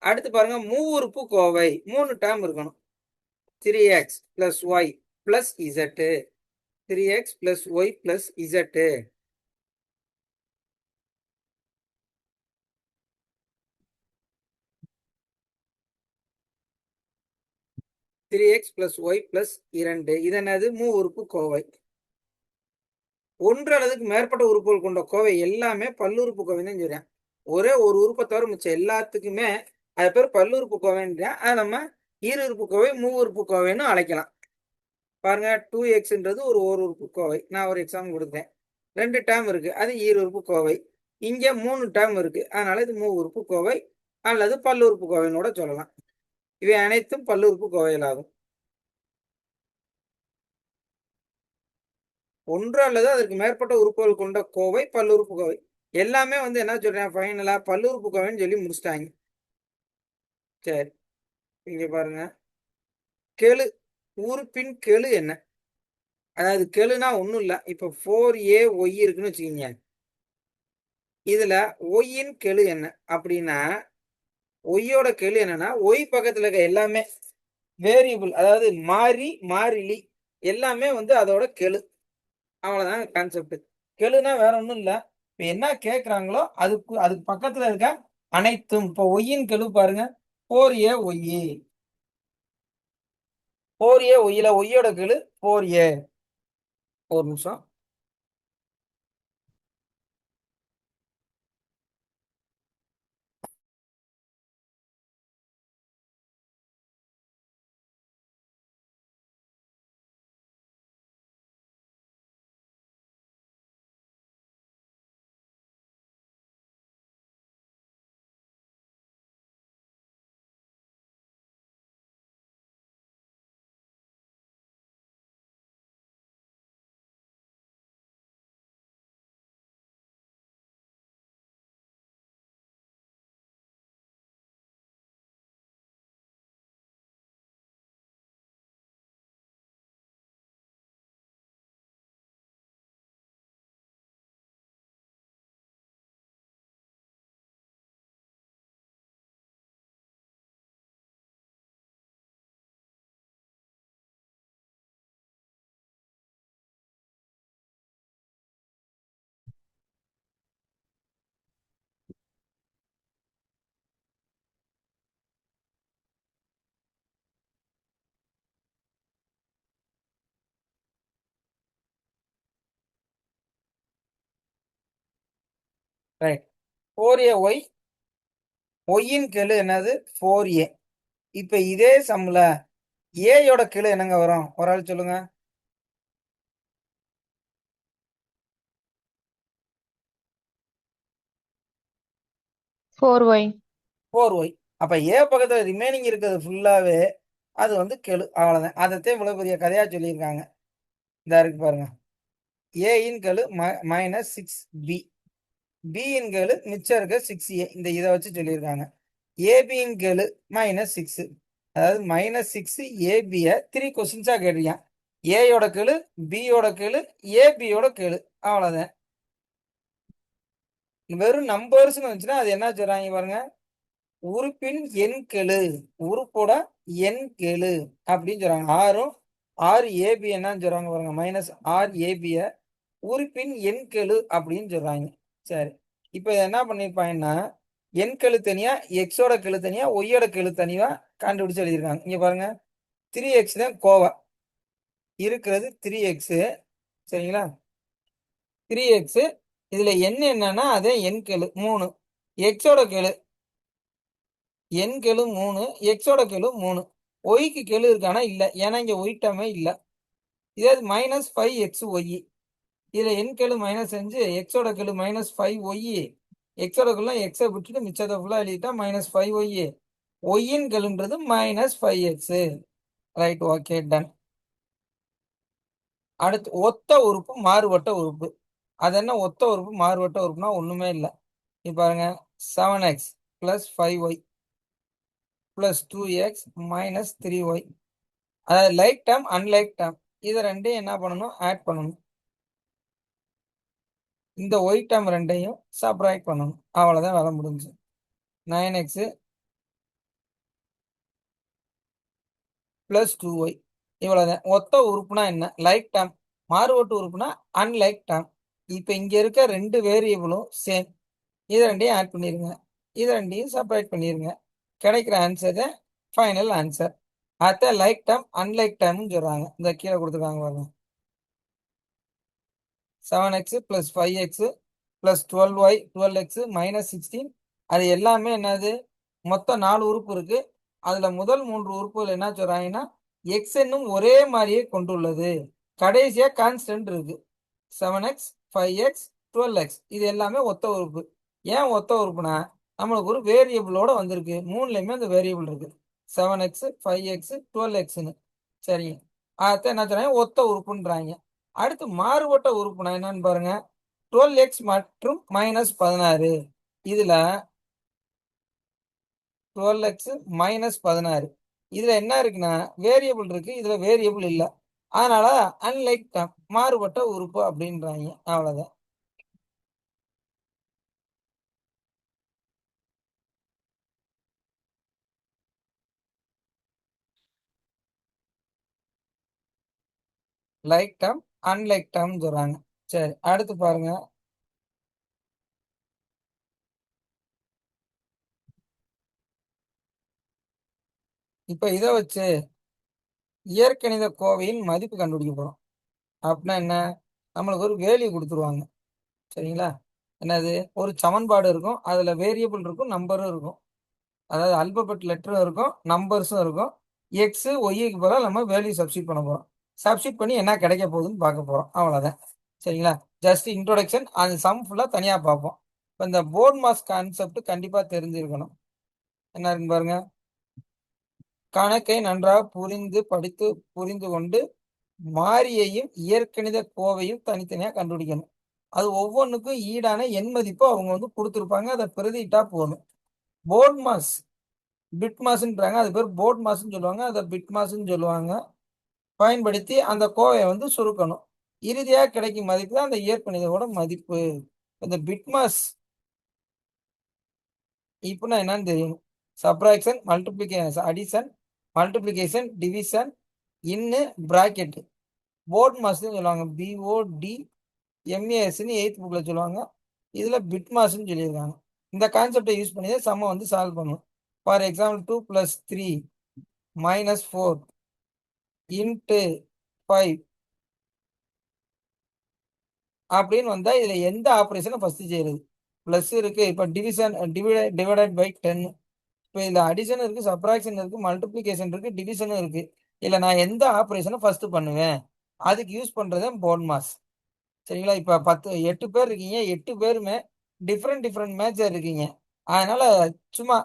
அடுத்து பாருங்க மூவுறுப்பு கோவை 3 டேர்ம் இருக்கணும். 3x plus Y plus Z. 3x plus Y plus Z. 3x plus Y plus 2 இது என்னது மூவுறுப்பு கோவை. ஒன்று அல்லதுக்கு மேற்பட்ட உறுப்புகள் கொண்ட கோவை எல்லாமே பல்லுறுப்பு கோவைன்னு சொல்றேன். ஒரே ஒரு உறுப்பை தவிர மிச்சம் எல்லாத்துக்குமே அது பேர் பல்லுறுப்பு கோவைன்றேன். அதை நம்ம ஈருறுப்பு கோவை மூவுறுப்பு கோவைன்னு அழைக்கலாம். பாருங்க 2xன்றது ஒரு உறுப்பு கோவை. நான் ஒரு எக்ஸாம்பிள் கொடுத்தேன். 2 டேர்ம் இருக்கு, அது ஈருறுப்பு கோவை. இங்க 3 டேர்ம் இருக்கு, அதனால இது மூவுறுப்பு கோவை அல்லது பல்லுறுப்பு கோவைன்னு கூட சொல்லலாம். இவை அனைத்தும் பல்லுறுப்பு கோவைகளாகும். ஒன்று அல்லது அதற்கு மேற்பட்ட உறுப்புகள் கொண்ட கோவை பல்லுறுப்பு கோவை. எல்லாமே வந்து என்ன சொல்றேன், ஃபைனலா பல்லுறுப்பு கோவைன்னு சொல்லி முடிச்சிட்டாங்க. சரி, இங்க பாருங்க கெழு உறுப்பின் கெழு என்ன? அதாவது கெழுனா ஒண்ணும் இல்ல. இப்ப 4ay இருக்குன்னு வச்சுக்கீங்க. இதுல ஒய்யின் கெழு என்ன அப்படின்னா, ஒய்யோட கெழு என்னன்னா ஒய் பக்கத்துல இருக்க எல்லாமே வேரியபிள், அதாவது மாறிலி எல்லாமே வந்து அதோட கெழு. அவ்வளவுதான் கான்செப்ட். கெழுனா வேற ஒண்ணும் இல்ல. இப்ப என்ன கேக்குறாங்களோ அதுக்கு பக்கத்துல இருக்க அனைத்தும். இப்போ ஒய்யின் கெழு பாருங்க 4a ஒய். 4a ஒய்யில ஒய்யோட கெழு 4a. ஒரு நிமிஷம். ரைட். 4a ஒய், ஒய்யின் கெழு என்னது 4a. இப்ப இதே சம்ல ஏயோட கெழு என்னங்க வரும்? ஒரு ஆள் சொல்லுங்க. 4y. 4y. அப்ப ஏ பக்கத்துல ரிமைனிங் இருக்கிறது ஃபுல்லாவே அது வந்து கெழு. அவ்வளவுதான். அதைத்தான் இவ்வளவு பெரிய கதையா சொல்லியிருக்காங்க. இந்த இருக்கு பாருங்க. ஏயின் கெழு மைனஸ் 6b. பியின் கெழு மிச்சம் இருக்க 6a. இந்த இதை வச்சு சொல்லியிருக்காங்க. ஏபியின் கெழு -6. அதாவது -6 ஏபிய 3 கொஸ்டின்ஸா கேட்டிருக்கான். ஏயோட கெழு, பியோட கெழு, ஏபியோட கெழு. அவ்வளவுதான். வெறும் நம்பர்ஸ்னு வந்துச்சுன்னா அது என்ன சொல்றாங்க பாருங்க, உறுப்பின் எண் கெழு, உறுப்போட எண் கெழு அப்படின்னு சொல்றாங்க. ஆறு ஏபி என்னன்னு சொல்றாங்க பாருங்க, -6ab உறுப்பின் எண் கெழு அப்படின்னு சொல்றாங்க. சரி, இப்ப இதை என்ன பண்ணிருப்பாங்கன்னா எண் கெழு தனியா, எக்ஸோட கெழு தனியா, ஒய்யோட கெழு தனியா கண்டுபிடிச்சு எழுதியிருக்காங்க. இங்க பாருங்க 3x தான் கோவை இருக்கிறது 3x. சரிங்களா? 3x இதுல என்ன என்னன்னா அதே எண் கெழு 3. எக்ஸோட கெழு எண் கெழு 3, எக்ஸோட கெழு 3. ஒய்க்கு கெழு இருக்கானா இல்ல, ஏன்னா இங்க ஒய் டேர்மே இல்ல. இதே -5x ஒய். இதுல எண் கெழு -5, எக்ஸோட கெழு -5 ஒய். எக்ஸோட கெழு எக்ஸை விட்டுட்டு மிச்சத்தை ஃபுல்லா எழுதிட்டா -5 ஒய். ஒய்யின் கெழுன்றது -5x. Right, okay, done. அடுத்து ஒத்த உறுப்பு மாறுபட்ட உறுப்பு. அது என்ன ஒத்த உறுப்பு மாறுபட்ட உறுப்புனா ஒண்ணுமே இல்லை. இப்ப பாருங்க 7x plus 5y plus 2x minus 3y. அதாவது லைக் டேர்ம் அன்லைக் டேர்ம் இது ரெண்டையும் என்ன பண்ணணும், ஆட் பண்ணணும். இந்த ஒய் டேர்ம் ரெண்டையும் சப்ராக்ட் பண்ணணும். அவ்வளோதான் வேலை முடிஞ்சு. 9x plus 2y இவ்வளோதான். ஒத்த உறுப்புனா என்ன, லைக் டேர்ம். மாறுபட்டு உறுப்புனா அன்லைக் டேர்ம். இப்போ இங்கே இருக்க ரெண்டு வேரியபிளும் சேம். இது ரெண்டையும் ஆட் பண்ணிடுங்க, இது ரெண்டையும் செப்பரேட் பண்ணிடுங்க. கிடைக்கிற ஆன்சர் தான் ஃபைனல் ஆன்சர். அதான் லைக் டேர்ம் அன்லைக் டேர்ம்னு சொல்கிறாங்க. இந்த கீழே கொடுத்துருக்காங்க பாருங்க. 7x + 5x + 12y 12x - 16. அது எல்லாமே என்னது, மொத்தம் 4 உறுப்பு இருக்கு. அதுல முதல் 3 உறுப்புகள் என்ன சொல்றாங்கன்னா எக்ஸ் என்னும் ஒரே மாதிரியே கொண்டுள்ளது. கடைசியா கான்ஸ்டன்ட் இருக்கு. 7x 5x 12x இது எல்லாமே ஒத்த உறுப்பு. ஏன் ஒத்த உறுப்புனா நம்மளுக்கு ஒரு வேரியபிளோட வந்திருக்கு. மூணுலையுமே அந்த வேரியபிள் இருக்கு. 7x 5x 12xன்னு. சரிங்க, அதான் என்ன சொல்றாங்க, ஒத்த உறுப்புன்றாங்க. அடுத்து மாறுபட்ட உறுப்புனா என்னன்னு பாருங்க. 12x மற்றும் -16. இதுல 12x -16 இதுல என்ன இருக்குன்னா வேரியபிள் இருக்கு, இதுல வேரியபிள் இல்ல. அதனால அன்லைக் டேர்ம் மாறுபட்ட உறுப்பு அப்படின்றாங்க. அவ்வளவுதான். லைக் டேர்ம் அன்லைக் டேர்ம் சொல்றாங்க. சரி, அடுத்து பாருங்க. இப்ப இதை வச்சு இயற்கணித கோவையின் மதிப்பு கண்டுபிடிக்க போறோம். அப்படின்னா என்ன, நம்மளுக்கு ஒரு வேல்யூ கொடுத்துருவாங்க. சரிங்களா, என்னது, ஒரு சமன்பாடு இருக்கும், அதுல வேரியபிள் இருக்கும், நம்பரும் இருக்கும். அதாவது அல்பபெட் லெட்டரும் இருக்கும், நம்பர்ஸும் இருக்கும். எக்ஸ் ஒய்க்கு பதிலாக நம்ம வேல்யூ சப்ஸ்டிட் பண்ண போறோம். சப்ஸ்டிட் பண்ணி என்ன கிடைக்க போகுதுன்னு பார்க்க போறோம். அவ்வளவுதான். சரிங்களா, ஜஸ்ட் இன்ட்ரோடக்ஷன். அந்த சம் ஃபுல்லா தனியா பார்ப்போம். இப்போ இந்த போர்ட் மாஸ் கான்செப்ட் கண்டிப்பா தெரிஞ்சிருக்கணும். என்ன இருக்குன்னு பாருங்க. கணக்கை நன்றாக புரிந்து படித்து புரிந்து கொண்டு மாறியையும் இயற்கணித கோவையும் தனித்தனியா கண்டுபிடிக்கணும். அது ஒவ்வொன்றுக்கும் ஈடான எண் மதிப்பு அவங்க கொடுத்துருப்பாங்க, அதை பிரதிட்டா போகணும். போர்ட் மாஸ் பிட் மாஸ்ன்றாங்க, அது பேர் போர்ட் மாஸ்ன்னு சொல்லுவாங்க, அதை பிட் மாஸ்ன்னு சொல்லுவாங்க. பயன்படுத்தி அந்த கோவையை சுருக்கணும். இறுதியாக கிடைக்கும் மதிப்பு தான் அந்த இயற்கணிதோட மதிப்பு. இந்த பிட் மாஸ் இப்படின்னா என்னன்னு தெரியணும். Subtraction, multiplication, addition, multiplication, division, இன்னு பிராக்கெட். போர்ட் மாஸ்ன்னு சொல்லுவாங்க, BODMASன்னு 8th புக்ல சொல்லுவாங்க. இதுல பிட் மாஸ்ன்னு சொல்லியிருக்காங்க. இந்த கான்செப்டை யூஸ் பண்ணி தான் சம்ம சால்வ் பண்ணும். ஃபார் எக்ஸாம்பிள் 2 + 3 - 4 × 5 அப்படின்னு வந்தா இதுல எந்த ஆபரேஷனை ஃபர்ஸ்ட் செய்யறது. பிளஸ் இருக்கு, இப்ப டிவிஷன் டிவைடட் பை 10. இப்போ இதுல அடிஷன் இருக்கு, சப்ராக்ஷன் இருக்கு, மல்டிப்ளிகேஷன் இருக்கு, டிவிஷனும் இருக்கு. இல்ல நான் எந்த ஆபரேஷனை ஃபர்ஸ்ட் பண்ணுவேன், அதுக்கு யூஸ் பண்றது போர்ட் மாஸ். சரிங்களா, இப்ப 8 பேர் இருக்கீங்க, 8 பேருமே டிஃப்ரெண்ட் டிஃப்ரெண்ட் மேஜர் இருக்கீங்க. அதனால சும்மா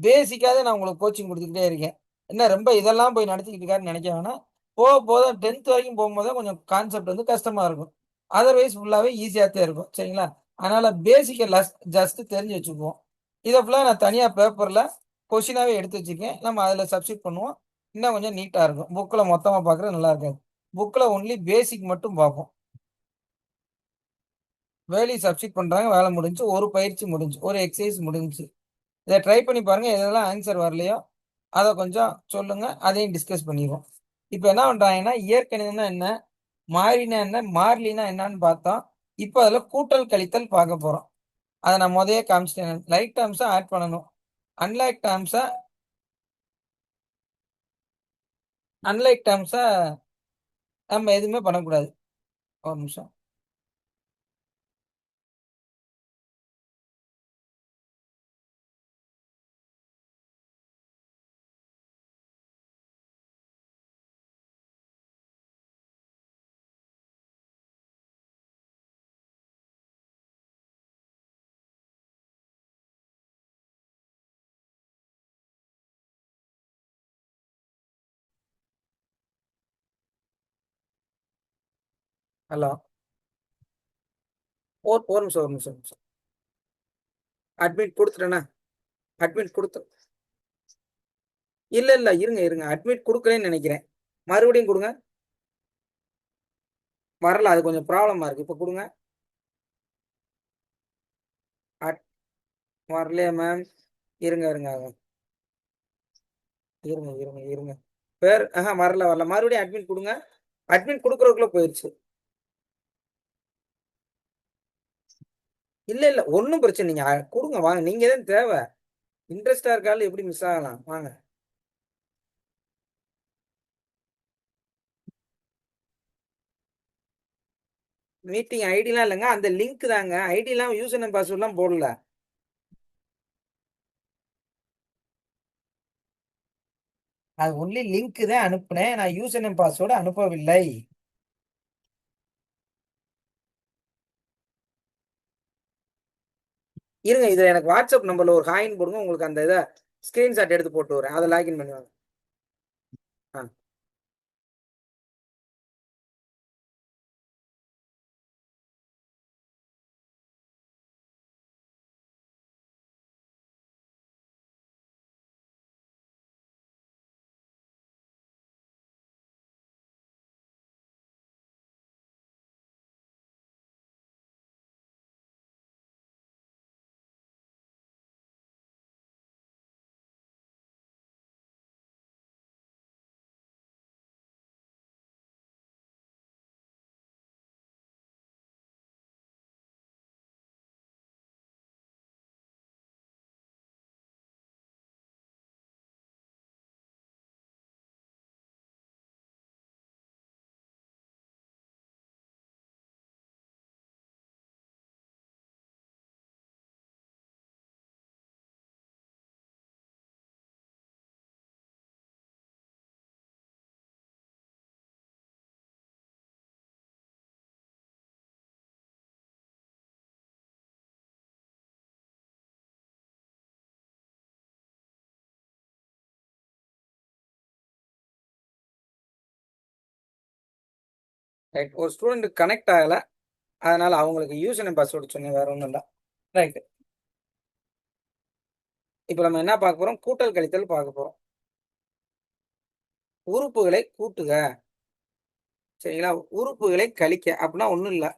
பேசிக்காக நான் உங்களுக்கு கோச்சிங் கொடுத்துக்கிட்டே இருக்கேன். என்ன ரொம்ப இதெல்லாம் போய் நடத்திக்கிட்டு இருக்காருன்னு நினைக்க வேணாம். போக போக 10th வரைக்கும் போகும்போது கொஞ்சம் கான்செப்ட் கஷ்டமா இருக்கும். அதர்வைஸ் ஃபுல்லாவே ஈஸியாக தான் இருக்கும். சரிங்களா, அதனால பேசிக்க ஜஸ்ட் தெரிஞ்சு வச்சுக்குவோம். இதை ஃபுல்லாக நான் தனியாக பேப்பரில் கொஷினாவே எடுத்து வச்சுக்கேன். நம்ம அதில் சப்ஸ்டிட் பண்ணுவோம். இன்னும் கொஞ்சம் நீட்டாக இருக்கும். புக்கில் மொத்தமாக பார்க்குறது நல்லா இருக்காது. புக்கில் ஒன்லி பேசிக் மட்டும் பார்ப்போம். வேல்யூ சப்ஸ்டிட் பண்றாங்க, வேலை முடிஞ்சு, ஒரு பயிற்சி முடிஞ்சு, ஒரு எக்ஸசைஸ் முடிஞ்சு. இதை ட்ரை பண்ணி பாருங்க. எதெல்லாம் ஆன்சர் வரலையோ அதை கொஞ்சம் சொல்லுங்க, அதையும் டிஸ்கஸ் பண்ணிடுவோம். இப்போ என்ன பண்றாங்கன்னா, இயற்கணிதம்னா என்ன, மாறினா என்ன, மாறிலினா என்னன்னு பார்த்தோம். இப்போ அதில் கூட்டல் கழித்தல் பார்க்க போறோம். அதை நான் முதலே காமிச்சிட்டேன். லைக் டேர்ம்ஸை ஆட் பண்ணணும், அன்லைக் டேர்ம்ஸை அன்லைக் டேர்ம்ஸை நம்ம எதுவுமே பண்ணக்கூடாது. ஒரு நிமிஷம். ஹலோ, ஒரு ஒரு நிமிஷம், ஒரு நிமிஷம், ஒரு நிமிஷம். அட்மிட் கொடுத்துட்டேண்ணா. அட்மிட் கொடுத்து இல்ல இருங்க அட்மிட் கொடுக்கலன்னு நினைக்கிறேன். மறுபடியும் கொடுங்க. வரல, அது கொஞ்சம் ப்ராப்ளமா இருக்கு. இப்ப கொடுங்க. வரலையா மேம்? இருங்க இருங்க இருங்க இருங்க இருங்க பேர் வரல. மறுபடியும் அட்மிட் கொடுங்க. அட்மிட் கொடுக்கறதுக்குள்ள போயிடுச்சு. இல்ல ஒன்றும் பிரச்சனை, நீங்க கொடுங்க வாங்க. நீங்க தான் தேவை. இன்ட்ரெஸ்டா இருக்காலும் எப்படி மிஸ் ஆகலாம்? வாங்க. மீட்டிங் ஐடிலாம் இல்லைங்க, அந்த லிங்க் தாங்க. ஐடிலாம் யூசர் நேம் பாஸ்வேர்ட்லாம் போடல. அது ஒன்லி லிங்க் தான் அனுப்புனேன், நான் யூசர் நேம் பாஸ்வேர்டு அனுப்பவில்லை. இருங்க, இதுல எனக்கு வாட்ஸ்அப் நம்பர்ல ஒரு ஹாயின் போடுங்க, உங்களுக்கு அந்த இதை ஸ்கிரீன்ஷாட் எடுத்து போட்டு வரேன். அதை லாகின் பண்ணுவாங்க. ஆ ரைட். ஒரு ஸ்டூடெண்ட் கனெக்ட் ஆகல, அதனால அவங்களுக்கு யூசர் நேம் பாஸ்வேர்டு சொன்னேன், வேற ஒன்றும் இல்லை. ரைட். இப்போ நம்ம என்ன பார்க்க போறோம்? கூட்டல் கழித்தல் பார்க்க போறோம். உறுப்புகளை கூட்டுக. சரிங்களா? உறுப்புகளை கழிக்க அப்படின்னா ஒண்ணும் இல்ல.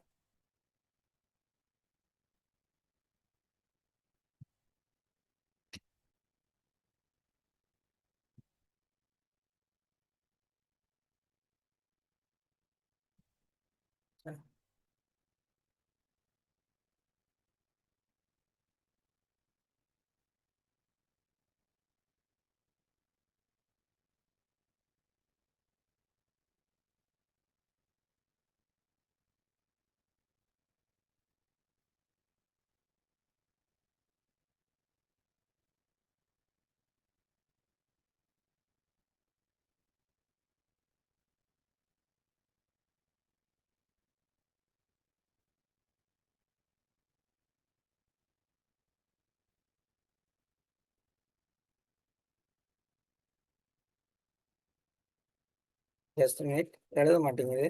ஜஸ்ட் மினிட், எழுத மாட்டேங்குது.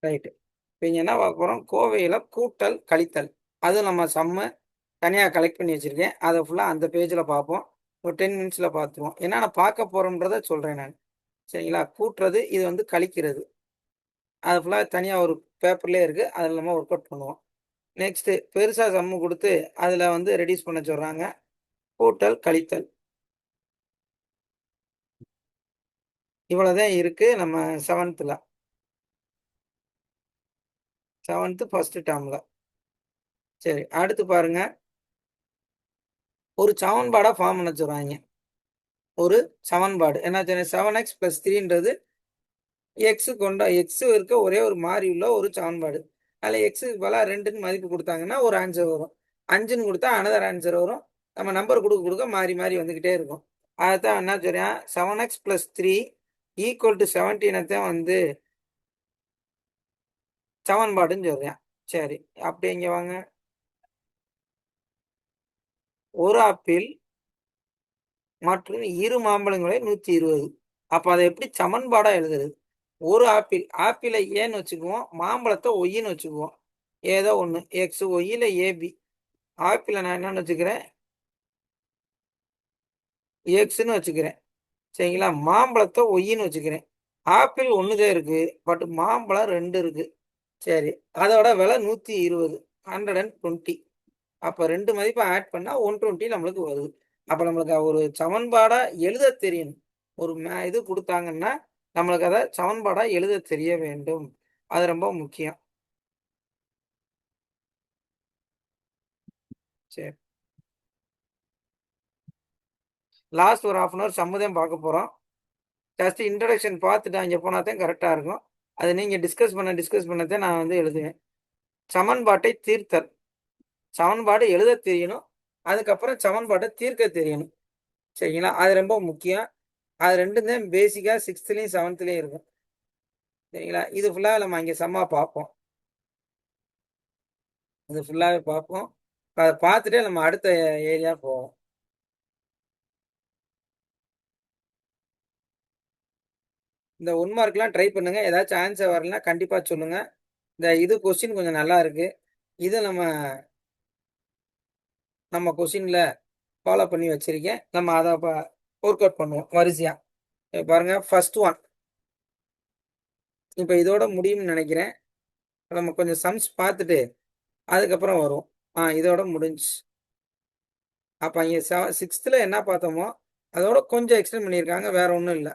ரைட்டு. இப்போ இங்க என்ன பார்க்க போறோம்? கோவையில கூட்டல் கழித்தல். அது நம்ம சம்மு தனியாக கலெக்ட் பண்ணி வச்சிருக்கேன். அதை ஃபுல்லாக அந்த பேஜில் பார்ப்போம். ஒரு 10 மினிட்ஸில் பார்த்துருவோம். என்னென்ன பார்க்க போறோம்ன்றத சொல்றேன் நான். சரிங்களா? கூட்டுறது, இது வந்து கழிக்கிறது. அது ஃபுல்லாக தனியாக ஒரு பேப்பர்லேயே இருக்கு, அதில் நம்ம ஒர்க் அவுட் பண்ணுவோம். நெக்ஸ்ட்டு பெருசா சம்மு கொடுத்து அதில் வந்து ரெடியூஸ் பண்ண சொல்றாங்க. கூட்டல் கழித்தல் இவ்வளவுதான் இருக்கு நம்ம செவன்த்தில். ஃபர்ஸ்ட் டேர்ம்ல. சரி, அடுத்து பாருங்க. ஒரு சமன்பாடா ஃபார்ம் பண்ண சொல்றாங்க. ஒரு சமன்பாடு என்ன? 7x + 3ன்றது எக்ஸ் கொண்ட எக்ஸ் இருக்க ஒரே ஒரு மாறி உள்ள ஒரு சமன்பாடு. அதில் எக்ஸுக்கு பதிலாக 2ன்னு மதிப்பு கொடுத்தாங்கன்னா ஒரு ஆன்சர் வரும். 5ன்னு கொடுத்தா அனதர் ஆன்சர் வரும். நம்ம நம்பர் கொடுக்க கொடுக்க மாறி மாறி வந்துக்கிட்டே இருக்கும். அதைத்தான் என்ன சொல்றேன்? 7x + 3 = 17 தான் வந்து சமன்பாடுன்னு சொல்றேன். சரி, அப்படி இங்க வாங்க. ஒரு ஆப்பிள் மற்றும் இரு மாம்பழங்களை 120. அப்ப அதை எப்படி சமன்பாடா எழுதுறது? ஒரு ஆப்பிள், ஆப்பிளை ஏன்னு வச்சுக்குவோம், மாம்பழத்தை ஒய்ன்னு வச்சுக்குவோம். ஏதோ ஒண்ணு எக்ஸ் ஒய்ல ஏபி. ஆப்பிளை நான் என்னன்னு வச்சுக்கிறேன், எக்ஸ்ன்னு வச்சுக்கிறேன். சரிங்களா? மாம்பழத்தை ஒய்ன்னு வச்சுக்கிறேன். ஆப்பிள் ஒண்ணுதான் இருக்கு, பட் மாம்பழம் 2 இருக்கு. சரி, அதோட விலை 120, 120. அப்ப 2 மதிப்பை ஆட் பண்ணா 120 நம்மளுக்கு வருது. அப்ப நம்மளுக்கு ஒரு சமன்பாடா எழுத தெரியணும். ஒரு இது கொடுத்தாங்கன்னா நம்மளுக்கு அதை சமன்பாடா எழுத தெரிய வேண்டும். அது ரொம்ப முக்கியம். சரி, லாஸ்ட் ஒரு 1/2 hour சம்மதம் பார்க்க போறோம். ஜஸ்ட் இன்ட்ரடக்ஷன் பார்த்துட்டு அங்கே போனா தான் கரெக்டா இருக்கும். அது நீங்க டிஸ்கஸ் பண்ணதான் நான் வந்து எழுதுவேன். சமன்பாட்டை தீர்த்தல். சமன்பாடு எழுத தெரியணும். அதுக்கப்புறம் சமன்பாட்டை தீர்க்க தெரியணும். சரிங்களா? அது ரொம்ப முக்கியம். அது ரெண்டும் தான் பேசிக்கா 6th 7th இருக்கும். சரிங்களா? இது ஃபுல்லா நம்ம அங்கே சம்மா பார்ப்போம். இது ஃபுல்லாவே பார்ப்போம். அதை பார்த்துட்டு நம்ம அடுத்த ஏரியா போவோம். இந்த 1 மார்க்லாம் ட்ரை பண்ணுங்க. ஏதாச்சும் ஆன்சர் வரலன்னா கண்டிப்பா சொல்லுங்க. இந்த இது கொஸ்டின் கொஞ்சம் நல்லா இருக்கு. இதை நம்ம கொஸ்டின்ல ஃபாலோ பண்ணி வச்சிருக்கேன். நம்ம அதை ஒர்க் அவுட் பண்ணுவோம் வரிசையா. பாருங்க, ஃபர்ஸ்ட் ஒன். இப்போ இதோட முடியும்னு நினைக்கிறேன். நம்ம கொஞ்சம் சம்ஸ் பார்த்துட்டு அதுக்கப்புறம் வரும். இதோட முடிஞ்சு. அப்ப இங்க 6th என்ன பார்த்தோமோ அதோட கொஞ்சம் எக்ஸ்டெண்ட் பண்ணியிருக்காங்க, வேற ஒன்றும் இல்லை.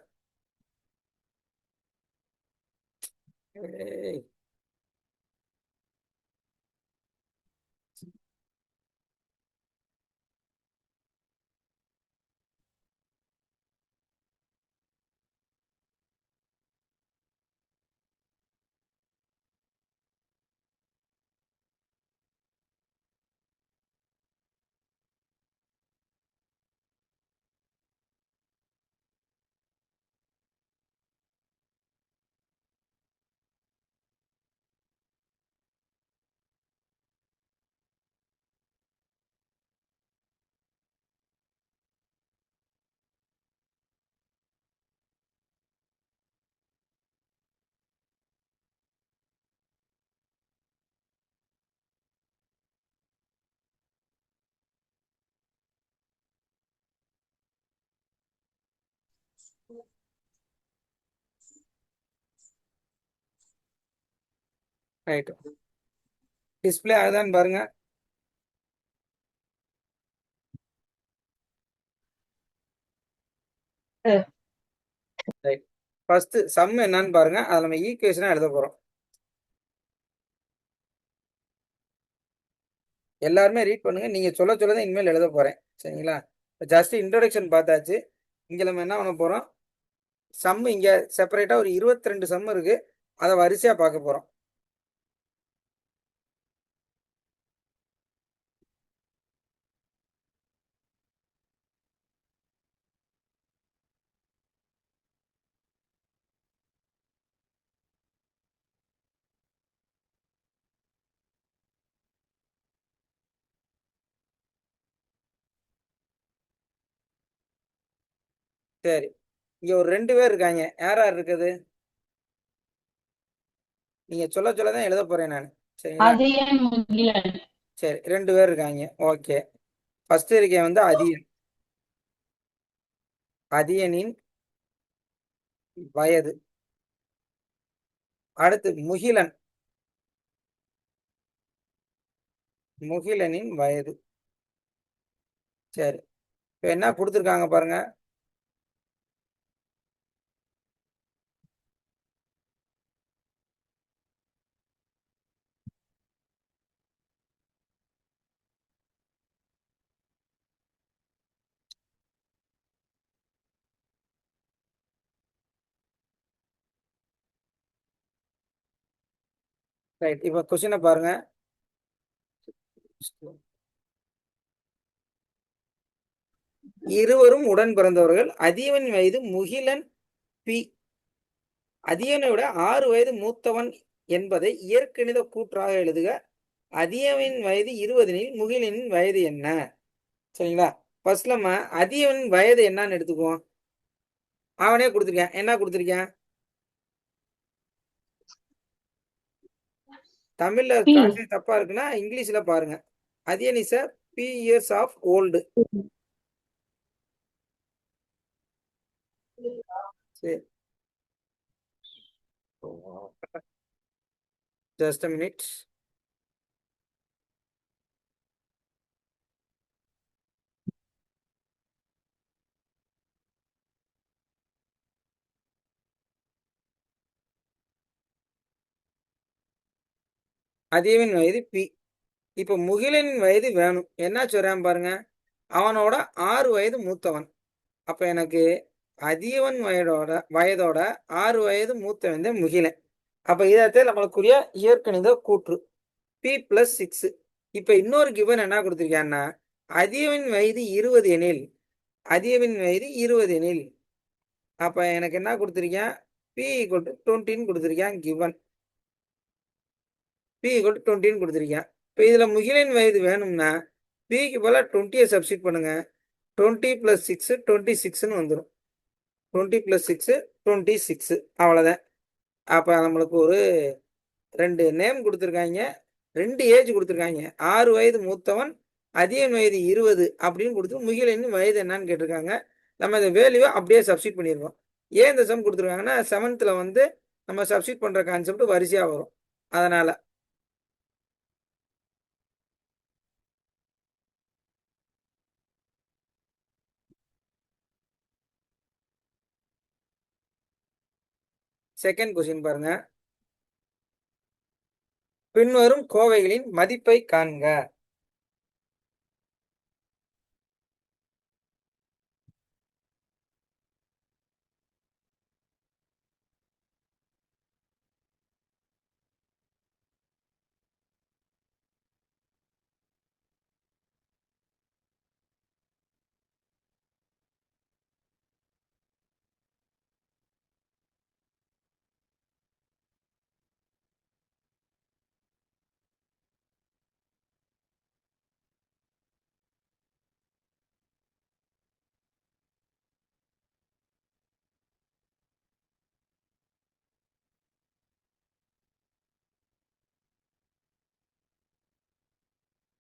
ரைட், டிஸ்பிளே ஆகுதான்னு பாருங்க. ரைட், ஃபர்ஸ்ட் சம் என்னன்னு பாருங்க. அதை நம்ம ஈக்குவேஷனா எழுத போறோம். எல்லாருமே ரீட் பண்ணுங்க. நீங்க சொல்ல தான் இனிமேல் எழுத போறேன். சரிங்களா? ஜஸ்ட் இன்ட்ரோடக்ஷன் பார்த்தாச்சு. இங்க நம்ம என்ன பண்ண போறோம், சம் இங்க செப்பரேட்டா ஒரு 22 சம் இருக்கு. அதை வரிசையா பார்க்க போறோம். சரி, இங்க ஒரு 2 பேர் இருக்காங்க. யார் யார் இருக்குது? நீங்க சொல்ல தான் எழுத போறேன் நான். சரிங்களா? அது ஏன் முகிலன்? சரி, 2 பேர் இருக்காங்க. ஓகே, ஃபர்ஸ்ட் இருக்கேன் வந்து அதியன். அதியனின் வயது. அடுத்து முகிலன். முகிலனின் வயது. சரி, இப்போ என்ன கொடுத்துருக்காங்க பாருங்க. ரைட், இப்போ கொஸ்டினை பாருங்க. இருவரும் உடன் பிறந்தவர்கள். அதியவன் வயது முகிலன் பி. அதியனை விட 6 வயது மூத்தவன் என்பதை இயற்கணித கூற்றாக எழுதுக. அதியவனின் வயது 20 எனில் முகிலனின் வயது என்ன? சரிங்களா? ஃபர்ஸ்ட் நம்ம அதியவனின் வயது என்னன்னு எடுத்துக்குவோம். அவனே கொடுத்துருக்கேன். என்ன கொடுத்துருக்கேன்? தமிழ்ல P. காசு தப்பா இருக்குன்னா இங்கிலீஷ்ல பாருங்க. Athiyan is P years of old. சரி, just a minute. அதியவன் வயது P. இப்ப முகிலனின் வயது வேணும். என்ன சொல்றான் பாருங்க. அவனோட 6 வயது மூத்தவன். அப்ப எனக்கு அதியவன் வயதோட 6 வயது மூத்தவன் தான் முகிலன். அப்ப இதே நம்மளுக்குரிய இயற்கணித கூற்று P+6. இப்ப இன்னொரு கிவன் என்ன கொடுத்திருக்கான்னா அதியவன் வயது 20 எனில் அப்ப எனக்கு என்ன கொடுத்திருக்கேன்? P = 20 கொடுத்திருக்கேன். கிவன் P = 20 கொடுத்திருக்கேன். இப்ப இதுல முகிலன் வயது வேணும்னா Pக்கு போல 20 சப்ஸ்டிட் பண்ணுங்க. 20 + 6 26ன்னு வந்துடும். 20 + 6 26. அவ்வளவுதான். அப்ப நம்மளுக்கு ஒரு 2 நேம் கொடுத்துருக்காங்க, 2 ஏஜ் கொடுத்துருக்காங்க. 6 வயது மூத்தவன், அதியன் வயது 20 அப்படின்னு கொடுத்து முகிலனின் வயது என்னன்னு கேட்டிருக்காங்க. நம்ம இந்த வேல்யூவை அப்படியே சப்ஸ்டிட் பண்ணியிருக்கோம். ஏன் இந்த சம் கொடுத்துருக்காங்கன்னா 7th வந்து நம்ம சப்ஸ்டிட் பண்ற கான்செப்ட் வரிசையா வரும். அதனால செகண்ட் கொஸ்டின் பாருங்க. பின்வரும் கோவைகளின் மதிப்பை காண்க.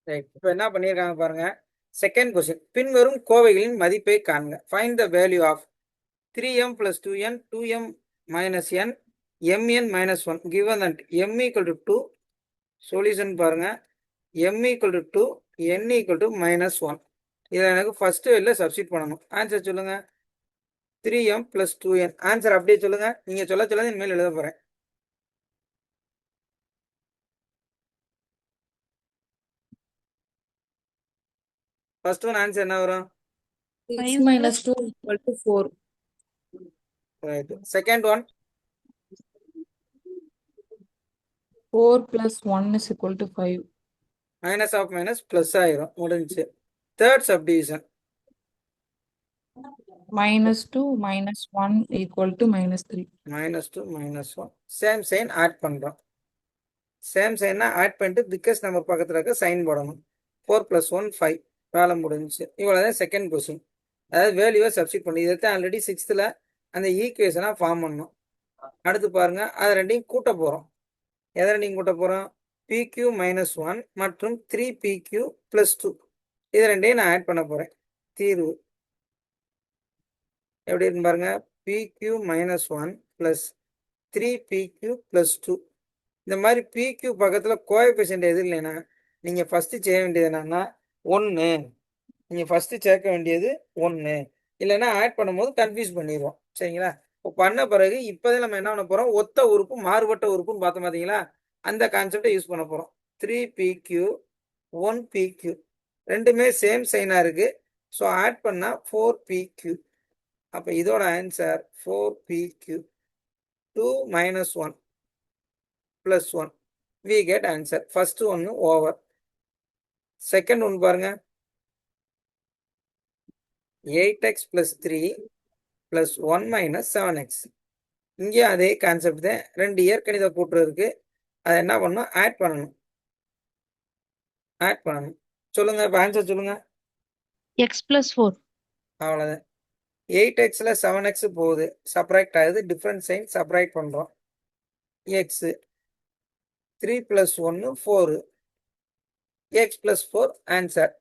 இப்ப என்ன பண்ணியிருக்காங்க பாருங்க. செகண்ட் கொஸ்டின், பின்வரும் கோவைகளின் மதிப்பை காண்க. Find the value of 3m + 2n 2m - n mn - 1 given that m = 2. Solution பாருங்க. m = 2, n = -1. இதை எனக்கு ஃபர்ஸ்ட் வேல்யூல சப்ஸ்டிட் பண்ணணும். ஆன்சர் சொல்லுங்க. 3m + 2n. ஆன்சர் அப்படியே சொல்லுங்க. நீங்க சொல்ல இனிமேல் எழுத போறேன். ஃபர்ஸ்ட் ஒன் ஆன்சர் என்ன வரும்? 5 minus 2 equal to 4. Right. Second one 4 plus 1 is equal to 5. Minus of minus plus ஆயிரும். முடிஞ்சுச்சு. Third subdivision Minus 2 minus 1 equal to minus 3. -2 -1. Same sign add பண்றோம். சேம் சைனா ஆட் பண்ணிட்டு பிக்கஸ்ட் நம்பர் பக்கத்துல இருக்க sign போடணும். 4 + 1 5. வேலை முடிஞ்சுச்சு. இவ்வளவுதான் செகண்ட் கொஸ்டின். அதாவது வேல்யூவை சப்ஸ்டிட் பண்ணி இதைத்தான் ஆல்ரெடி 6th அந்த ஈக்குவேஷனா ஃபார்ம் பண்ணணும். அடுத்து பாருங்க, அதை ரெண்டையும் கூட்ட போறோம். எதை ரெண்டையும் கூட்ட போறோம்? PQ - 1 மற்றும் 3PQ + 2. இது ரெண்டையும் நான் ஆட் பண்ண போறேன். தீர்வு எப்படி இருக்கு பாருங்க. PQ - 1 + 3PQ + 2. இந்த மாதிரி PQ பக்கத்துல கோஎஃபிஷியன்ட் எது இல்லைன்னா நீங்க ஃபர்ஸ்ட் செய்ய வேண்டியது என்னன்னா 1. நீங்க ஃபர்ஸ்ட் சேர்க்க வேண்டியது 1. இல்லைன்னா ஆட் பண்ணும்போது கன்ஃபியூஸ் பண்ணிடுவோம். சரிங்களா? இப்போ பண்ண பிறகு இப்போதான் நம்ம என்ன பண்ண போறோம்? ஒத்த உறுப்பு மாறுபட்ட உறுப்புன்னு பார்த்தோம் பார்த்தீங்களா? அந்த கான்செப்டை யூஸ் பண்ண போறோம். 3PQ 1PQ ரெண்டுமே சேம் சைனா இருக்கு. ஸோ ஆட் பண்ணா 4PQ. அப்ப இதோட answer 4PQ. 2 - 1 + 1. we get answer. First ஒன்னு ஓவர். செகண்ட் ஒன் பாருங்க. 8x + 3 + 1 - 7x. இங்கே அதே கான்செப்ட் தான். 2 இயற்கணித கூற்று இருக்கு. அதை என்ன பண்ணணும்? ஆட் பண்ணணும். ஆட் பண்ணணும். சொல்லுங்க, இப்போ ஆன்சர் சொல்லுங்க. x plus 4. அவ்வளோதான். 8xல 7x போகுது, சப்ராக்ட் ஆகுது, டிஃப்ரெண்ட் சைன் சப்ராக்ட் பண்ணுறோம். X 3 + 1 4, X + 4 answer.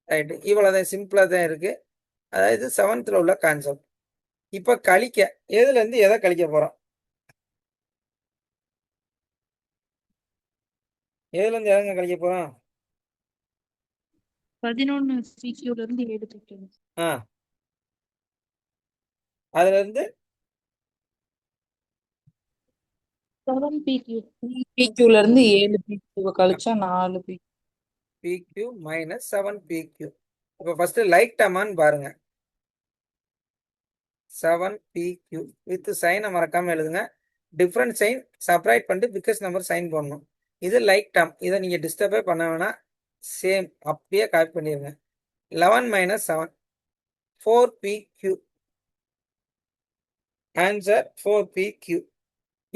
ரைட்டு, இவ்வளோதான், சிம்பிளாக தான் இருக்குது. அதாவது 7th உள்ள கான்செப்ட். இப்போ கழிக்க, எதுலேருந்து எதை கழிக்க போகிறோம்? எதுலேருந்து எதைங்க கழிக்க போகிறோம்? 11 PQ ல இருந்து 7 PQ. ஆ, அதுலேருந்து 7 PQ. PQ ல இருந்து 7 PQ கழிச்சா 4 PQ. PQ - 7 PQ. இப்போ ஃபஸ்ட்டு லைக் டமான்னு பாருங்க. 7 PQ வித் சைனை மறக்காம எழுதுங்க. டிஃப்ரெண்ட் சைன் செப்பரேட் பண்ணிட்டு பிக்கஸ்ட் நம்பர் சைன் பண்ணணும். இது லைக் டேர்ம், இதை நீங்க டிஸ்டர்பே பண்ண வேணாம், சேம் அப்படியே காப்பி பண்ணிடுங்க. 11 - 7 4 PQ ஆன்சர் 4 PQ.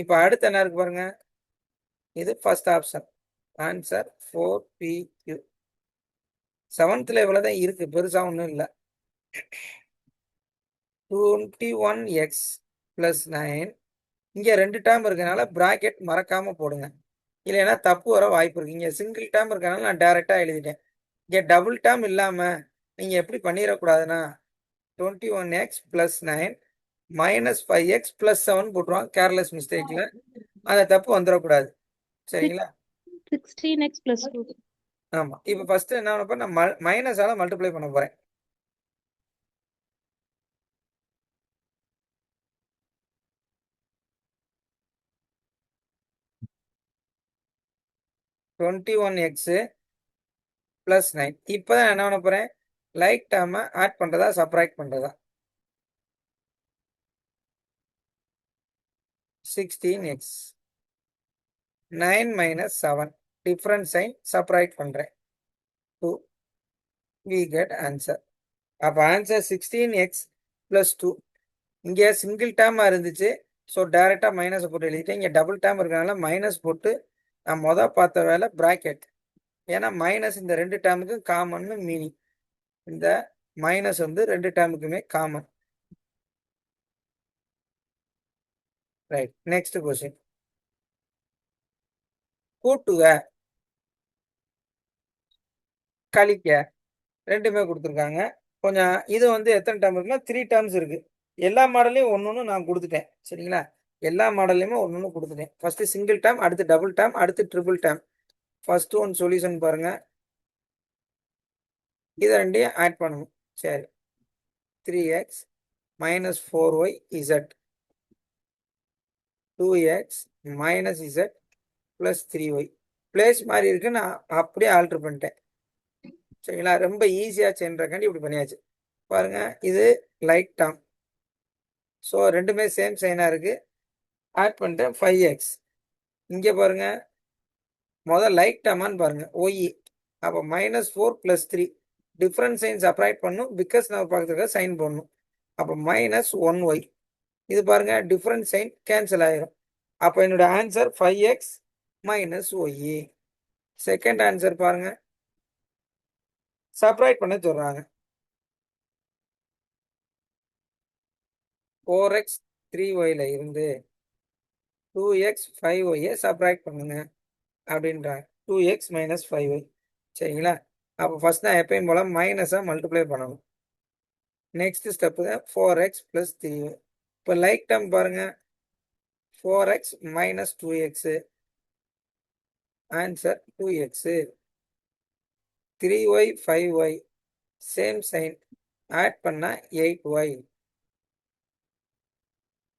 இப்போ அடுத்து என்ன இருக்கு பாருங்க, இது first option answer 4 PQ. 7th இவ்வளவுதான் இருக்கு, பெருசா ஒன்றும் இல்லை. 21x + 9. இங்க 2 டேர்ம் இருக்கனால பிராக்கெட் மறக்காம போடுங்க, இல்லைன்னா தப்பு வர வாய்ப்பு இருக்கு. இங்க சிங்கிள் டேர்ம் இருக்கனால நான் டைரக்டா எழுதிட்டேன். இங்க டபுள் டேர்ம் இல்லாம நீங்க எப்படி பண்ணிடக்கூடாதுன்னா 21x + 9 - 5x + 7 போட்டுருவாங்க கேர்லெஸ் மிஸ்டேக்ல. அந்த தப்பு வந்துடக்கூடாது, சரிங்களா? 16x plus 2. ஆமா, இப்போ ஃபர்ஸ்ட் என்ன பண்ண போறேன், நான் மைனஸால மல்டிப்ளை பண்ண போறேன். (21x + 9). இப்பதான் என்ன பண்ண போறேன், லைக் டேர்மை ஆட் பண்றதா சப்ராக்ட் பண்றதா? 16x 9 - 7 டிஃபரன்ஸ் சைன் சப்ராக்ட் பண்றேன். 2 we get answer. அப்ப ஆன்சர் 16x + 2. இங்க சிங்கிள் டேர்மா இருந்துச்சு, ஸோ டைரக்டா மைனஸ் போட்டு எழுதிட்டேன். இங்க டபுள் டேர்ம் இருக்கனால மைனஸ் போட்டு நான் பார்த்த வேலை பிராக்கெட். ஏன்னா மைனஸ் இந்த 2 டேர்முக்கும் காமன் மீனிங். இந்த மைனஸ் வந்து 2 டேர்முக்குமே காமன். Right, next question. கூட்டுக கழிக்க ரெண்டுமே கொடுத்துருக்காங்க. கொஞ்சம் இது வந்து எத்தனை டேர்ம் இருக்குன்னா 3 டேர்ம்ஸ் இருக்கு. எல்லா மாடல்லையும் ஒன்று நான் கொடுத்துட்டேன், சரிங்களா? எல்லா மாடல்லையுமே ஒன்று கொடுத்துட்டேன். ஃபர்ஸ்ட் சிங்கிள் டேர்ம், அடுத்து டபுள் டேர்ம், அடுத்து triple term. First one solution பாருங்க, இதை ரெண்டையும் ஆட் பண்ணணும். சரி, 3x - 4y z 2x - z + 3y. Place மாதிரி இருக்கு, நான் அப்படியே ஆல்டர் பண்ணிட்டேன், சரிங்களா? ரொம்ப ஈஸியா சென்றக்காண்டி இப்படி பண்ணியாச்சு. பாருங்க, இது லைக் டேர்ம், ஸோ ரெண்டுமே சேம் சைனா இருக்கு. ஆட் பண்ணிட்டேன் 5x. இங்க பாருங்க, முதல் லைக் டேர்மான்னு பாருங்க, ஒய். அப்போ -4 + 3 டிஃபரன்ஸ் சைன் சப்ராக்ட் பண்ணும், பிகாஸ் நம்ம பக்கத்துல சைன் பண்ணணும். அப்போ -1y. இது பாருங்க, டிஃபரன்ஸ் சைன் கேன்சல் ஆயிரும். அப்போ என்னோட answer 5x - y. Second answer பாருங்க, சப்ராக்ட் பண்ண சொல்றாங்க. 4x 3yல இருந்து 2x 5y சப்ராக்ட் பண்ணுங்க அப்படின்றாங்க. 2x - 5y, சரிங்களா? அப்போ ஃபர்ஸ்ட் நான் எப்பயும் போல மைனஸை மல்டிப்ளை பண்ணணும். நெக்ஸ்ட் ஸ்டெப் தான் 4x + 3y. இப்போ லைக் டேர்ம் பாருங்க, 4x - 2x answer 2x. 3y 5y same sign, add பண்ணா 8y.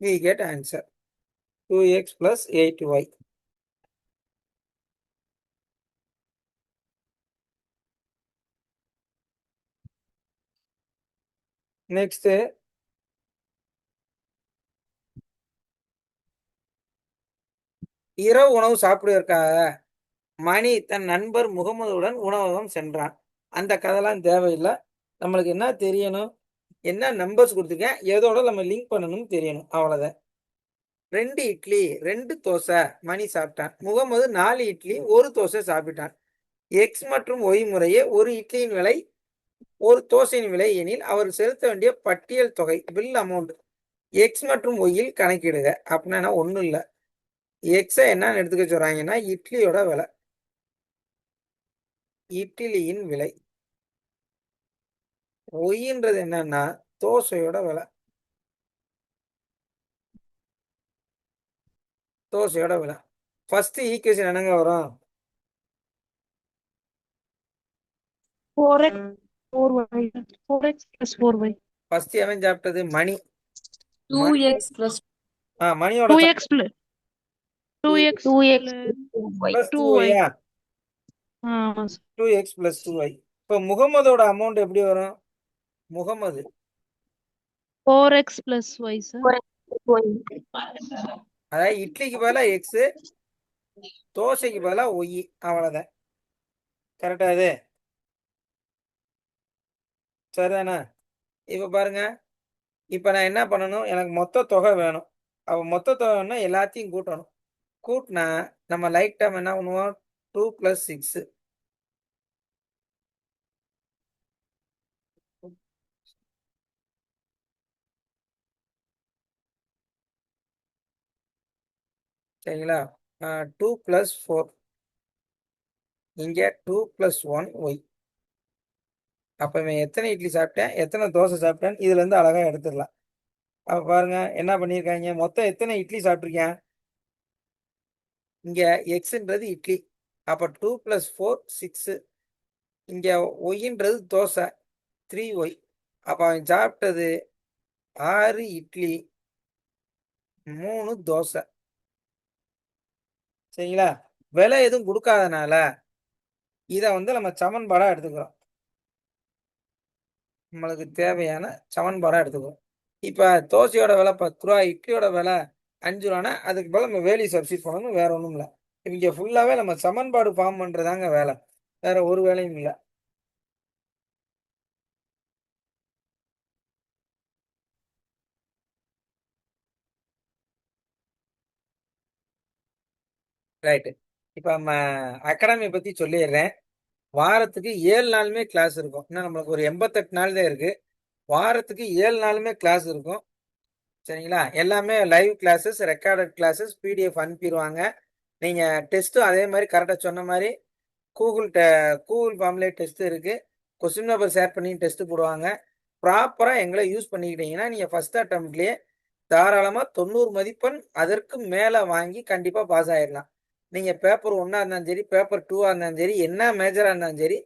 we get answer 2x + 8y. Next இரவு உணவு சாப்பிடுவதற்காக மணி தன் நண்பர் முகமதுடன் உணவகம் சென்றான். அந்த கதைலாம் தேவையில்லை, நம்மளுக்கு என்ன தெரியணும், என்ன நம்பர்ஸ் கொடுத்துருக்கேன், எதோட நம்ம லிங்க் பண்ணணும்னு தெரியணும், அவ்வளோதான். 2 இட்லி 2 தோசை மணி சாப்பிட்டான். முகமது 4 இட்லி 1 தோசை சாப்பிட்டான். எக்ஸ் மற்றும் ஒய் முறையே ஒரு இட்லியின் விலை ஒரு தோசையின் விலை எனில் அவர் செலுத்த வேண்டிய பட்டியல் தொகை பில் அமௌண்ட் எக்ஸ் மற்றும் ஒய்யில் கணக்கிடுக. அப்படின்னா ஒன்றும் இல்லை, எக்ஸை என்னன்னு எடுத்துக்க சொல்றாங்கன்னா இட்லியோட விலை, இட்லியின் விலை. ஒய்ன்றது என்னன்னா தோசையோட விலை, தோசையோட விலை. ஃபர்ஸ்ட் ஈக்குவேஷன் என்னங்க வரும்? 4x 4y 4x plus 4y first எவன் சாப்பிட்டது? மணி. 2x plus மணியோட 2x plus 2x 2x plus 2y 2y. ஆமா 2x plus 2y. இப்போ முகமதோட அமௌண்ட் எப்படி வரும்? Muhammad 4x plus y sir. அதாவது இட்லிக்கு பதிலா எக்ஸ், தோசைக்கு பதிலா ஒய், அவ்வளவுதான். கரெக்டா இது? சரிதானே? இப்ப பாருங்க, இப்ப நான் என்ன பண்ணணும்? எனக்கு மொத்த தொகை வேணும். அப்ப மொத்த தொகைன்னா எல்லாத்தையும் கூட்டணும். கூட்டினா நம்ம லைக் டைம் என்ன பண்ணுவோம்? 2 + 6. சரிங்களா? 2 + 4. இங்க 2 + 1 ஒய். அப்ப இவன் எத்தனை இட்லி சாப்பிட்டேன், எத்தனை தோசை சாப்பிட்டேன், இதுல இருந்து அழகா எடுத்துடலாம். அப்ப பாருங்க என்ன பண்ணியிருக்காங்க, மொத்தம் எத்தனை இட்லி சாப்பிட்ருக்கேன்? இங்க எக்ஸ்ன்றது இட்லி, அப்ப 2 + 4 6. இங்க ஒய்ன்றது தோசை 3y. அப்ப அவன் சாப்பிட்டது 6 இட்லி 3 தோசை. சரிங்களா? விலை எதுவும் கொடுக்காதனால இதை வந்து நம்ம சமன்பாடா எடுத்துக்கிறோம், நம்மளுக்கு தேவையான சமன்பாடா எடுத்துக்கிறோம். இப்ப தோசையோட விலை 10 ரூபா, இட்லியோட விலை 5 ரூபானா அதுக்கு பதில் நம்ம வேல்யூ சப்ஸ்டிட் பண்ணணும், வேற ஒன்றும் இல்லை. இங்க ஃபுல்லாவே நம்ம சமன்பாடு ஃபார்ம் பண்றதாங்க வேலை, வேற ஒரு வேலையும் இல்லை. ரைட்டு. இப்ப நம்ம அகாடமி பத்தி சொல்லிடுறேன். வாரத்துக்கு 7 நாளுமே கிளாஸ் இருக்கும். இன்னும் நம்மளுக்கு ஒரு 88 நாள் தான் இருக்கு. வாரத்துக்கு 7 நாளுமே கிளாஸ் இருக்கும். சரிங்களா? எல்லாமே live classes, recorded classes, PDF அனுப்பிடுவாங்க. நீங்க டெஸ்ட்டும் அதே மாதிரி கரெக்டாக சொன்ன மாதிரி கூகுள் ஃபார்ம்லேயே டெஸ்ட் இருக்கு. கொஸ்டின் பேப்பர் ஷேர் பண்ணி டெஸ்ட் போடுவாங்க. ப்ராப்பராக எங்களை யூஸ் பண்ணிக்கிட்டீங்கன்னா நீங்கள் ஃபர்ஸ்ட் அட்டம்ப்ட்லேயே தாராளமாக 90 மதிப்பெண் அதற்கு மேலே வாங்கி கண்டிப்பாக பாஸ் ஆயிடலாம். நீங்கள் பேப்பர் 1ஆக இருந்தாலும் சரி, பேப்பர் 2ஆக இருந்தாலும் சரி, என்ன மேஜராக இருந்தாலும் சரி,